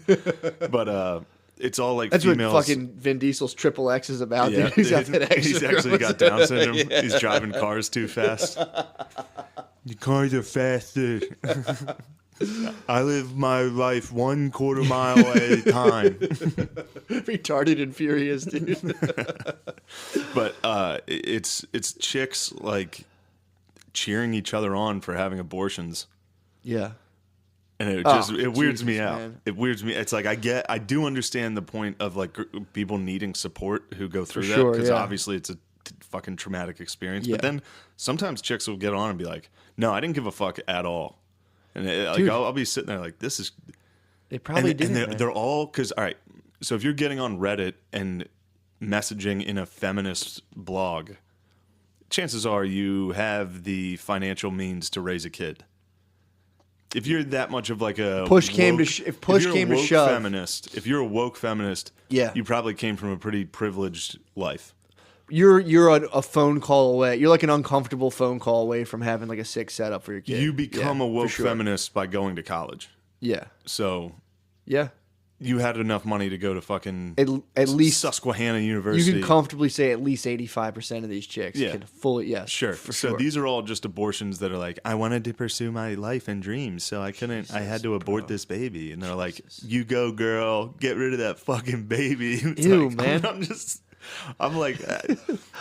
but it's all like That's females. what fucking Vin Diesel's Triple X is about, Yeah, dude. He's got that extra he's actually got Down syndrome. Yeah. He's driving cars too fast. The cars are faster. I live my life 1/4 mile at a time. Retarded and furious, dude. But it's chicks like cheering each other on for having abortions. Yeah. And it weirds me Jesus, out. man. It weirds me. It's like I do understand the point of like people needing support who go through that sure, because yeah. obviously it's a fucking traumatic experience. Yeah. But then sometimes chicks will get on and be like, "No, I didn't give a fuck at all," and like Dude. I'll be sitting there like, "This is." They probably and did. they're all because all right. So if you're getting on Reddit and messaging in a feminist blog, chances are you have the financial means to raise a kid. If you're that much of like a If push came to shove, feminist, if you're a woke feminist, Yeah. you probably came from a pretty privileged life. you're a phone call away. You're like an uncomfortable phone call away from having like a sick setup for your kid. You become Yeah, a woke for sure. feminist by going to college. Yeah. So Yeah. you had enough money to go to fucking At least Susquehanna you University. can comfortably say at least 85% of these chicks Yeah. can fully, yes. Sure. For So sure. these are all just abortions that are like, I wanted to pursue my life and dreams, so I couldn't. I had to abort this baby, and they're like, "You go, girl. Get rid of that fucking baby." It's Ew, like, man. I'm like,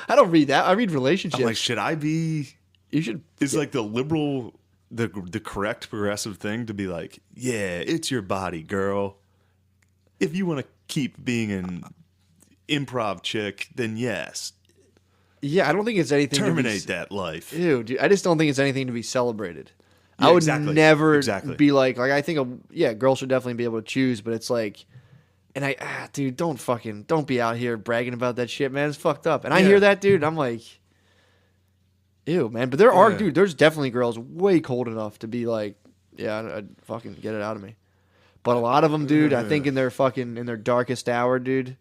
I don't read that. I read relationships. I'm like, should I be? You should. It's like the liberal, the correct progressive thing to be like, yeah, it's your body, girl. If you want to keep being an improv chick, then yes, Yeah, I don't think it's anything terminate to be, that life. Ew, dude. I just don't think it's anything to be celebrated. Yeah, I would exactly. never Exactly. be like I think girls should definitely be able to choose, but it's like, and dude, don't be out here bragging about that shit, man. It's fucked up. And I Yeah. hear that, dude. I'm like, ew, man. But there are, Yeah. dude. There's definitely girls way cold enough to be like, yeah, I'd fucking get it out of me. But a lot of them, dude, I think in their darkest hour, dude,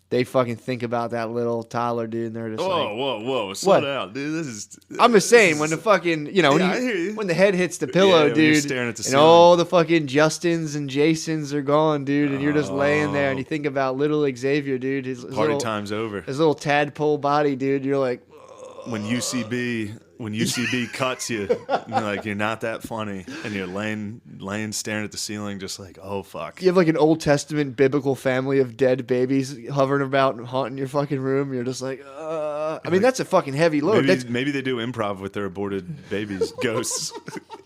they fucking think about that little toddler, dude, and they're just like, Whoa, slow What? down, dude. This is. I'm just saying, when the fucking, when, Yeah, I hear you. when the head hits the pillow, Yeah, when you're dude, staring at the and ceiling. all the fucking Justins and Jasons are gone, dude, and you're just laying there, and you think about little Xavier, dude, his Party little, time's over. his little tadpole body, dude. You're like, When UCB cuts you, you're like, you're not that funny, and you're laying staring at the ceiling, just like, oh fuck. you have like an Old Testament biblical family of dead babies hovering about and haunting your fucking room. You're just like, I mean, that's a fucking heavy load. Maybe they do improv with their aborted babies, ghosts,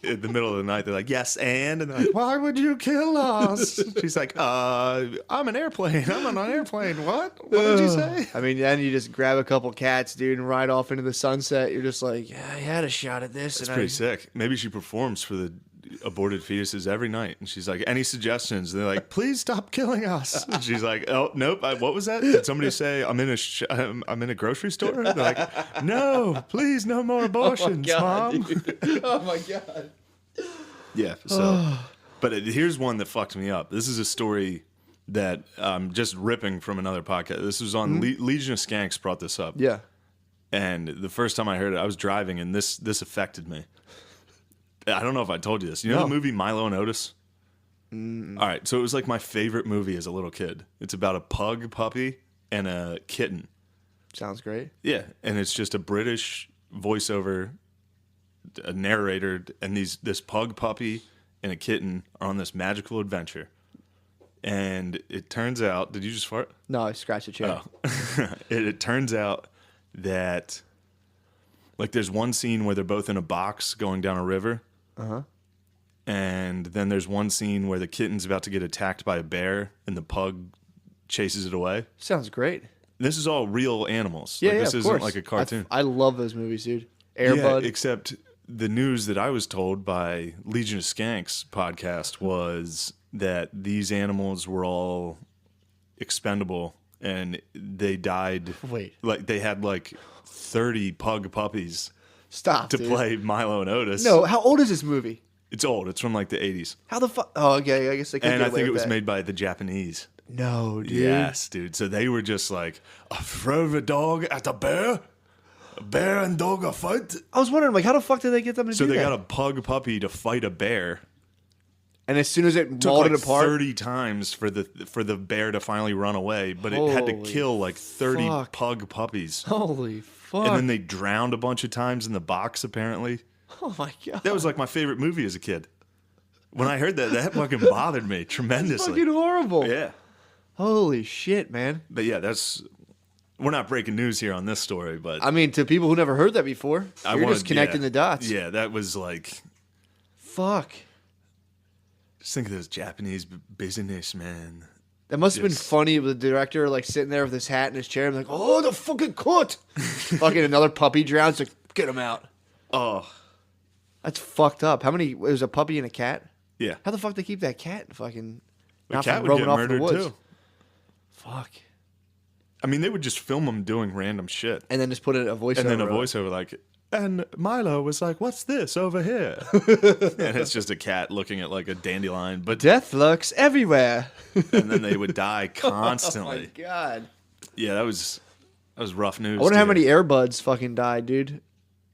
in the middle of the night. They're like, yes, and they're like, why would you kill us? She's like, I'm an airplane. I'm on an airplane. What? What did you say? I mean, then you just grab a couple cats, dude, and ride off into the sunset. You're just like, yeah, I had a shot at this. It's and pretty sick. Maybe she performs for the aborted fetuses every night, and she's like, any suggestions? And they're like, please stop killing us. And she's like, oh nope, what was that? Did somebody say I'm in a grocery store? They're like, no, please, no more abortions, Mom. Dude. Oh my god. Yeah. So, but here's one that fucked me up. This is a story that I'm just ripping from another podcast. This was on Legion of Skanks brought this up. Yeah. And the first time I heard it, I was driving, and this affected me. I don't know if I told you this. You know the movie Milo and Otis? All right, so it was like my favorite movie as a little kid. It's about a pug puppy and a kitten. Sounds great. Yeah, and it's just a British voiceover, a narrator, and this pug puppy and a kitten are on this magical adventure. And it turns out, did you just fart? No, I scratched a chair. Oh. It turns out that, like, there's one scene where they're both in a box going down a river. Uh-huh. And then there's one scene where the kitten's about to get attacked by a bear and the pug chases it away. Sounds great. This is all real animals. Yeah, like, yeah, this of isn't course. like a cartoon. I love those movies, dude. Airbud. Yeah, except the news that I was told by Legion of Skanks podcast was that these animals were all expendable and they died. Wait. Like they had like 30 pug puppies Stop, to dude. play Milo and Otis. No, how old is this movie? It's old. It's from like the 80s. How the fuck? Oh, okay. I guess they could And get I away think it with was that. made by the Japanese. No, dude. Yes, dude. So they were just like, I throw the dog at the bear. A bear and dog a fight. I was wondering, like, how the fuck did they get them to So do they that? got a pug puppy to fight a bear. And as soon as it Took mauled like it apart, 30 times for the bear to finally run away, but it had to Holy kill like 30 fuck. pug puppies. holy fuck! And then they drowned a bunch of times in the box, apparently. oh my god, That was like my favorite movie as a kid. When I heard that, that fucking bothered me tremendously. fucking horrible. Yeah. Holy shit, man. But yeah, we're not breaking news here on this story, but I mean, to people who never heard that before, you're wanted- just connecting yeah. the dots. Yeah, that was like, Fuck. just think of those Japanese businessmen. That must have been Just- funny with the director, like, sitting there with his hat in his chair and like, oh, the fucking cut. Fucking another puppy drowns. Like, get him out. Oh, That's fucked up. How many? It was a puppy and a cat? yeah. How the fuck they keep that cat fucking The not cat from would roaming get off in the murdered woods? too. Fuck. I mean, they would just film them doing random shit. And then just put in a voiceover. And then a over it. voiceover like, and Milo was like, what's this over here? And it's just a cat looking at like a dandelion. But Death lurks everywhere. and then they would die Oh constantly. my god. Yeah, that was rough news. I wonder how to many hear. Airbuds fucking died, dude.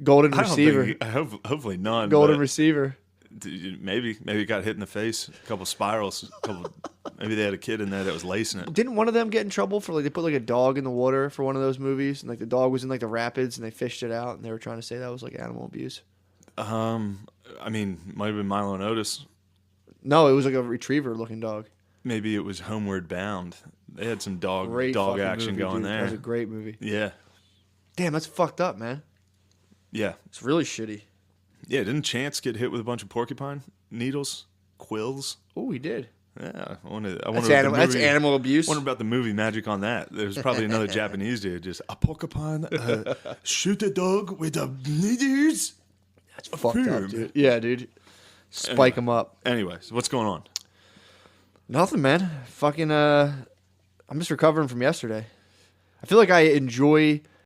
Golden I don't receiver. think, hopefully none. Golden but receiver. maybe it got hit in the face. A couple spirals. Maybe they had a kid in there that was lacing it. Didn't one of them get in trouble for like they put like a dog in the water for one of those movies and like the dog was in like the rapids and they fished it out and they were trying to say that was like animal abuse? I mean, might have been Milo and Otis. No, it was like a retriever looking dog. Maybe it was Homeward Bound. They had some dog Great fucking action movie, going dude. there. That was a great movie. Yeah, Damn, that's fucked up, man. yeah, It's really shitty. yeah. Didn't Chance get hit with a bunch of porcupine needles, quills? Oh, he did. Yeah, I wonder. That's animal abuse. Wonder about the movie magic on that. There's probably another Japanese dude just a porcupine, shoot a dog with a needles. That's fucked up, Firm. dude. Yeah, dude. Spike him up. Anyways, what's going on? Nothing, man. Fucking, I'm just recovering from yesterday. I feel like I enjoy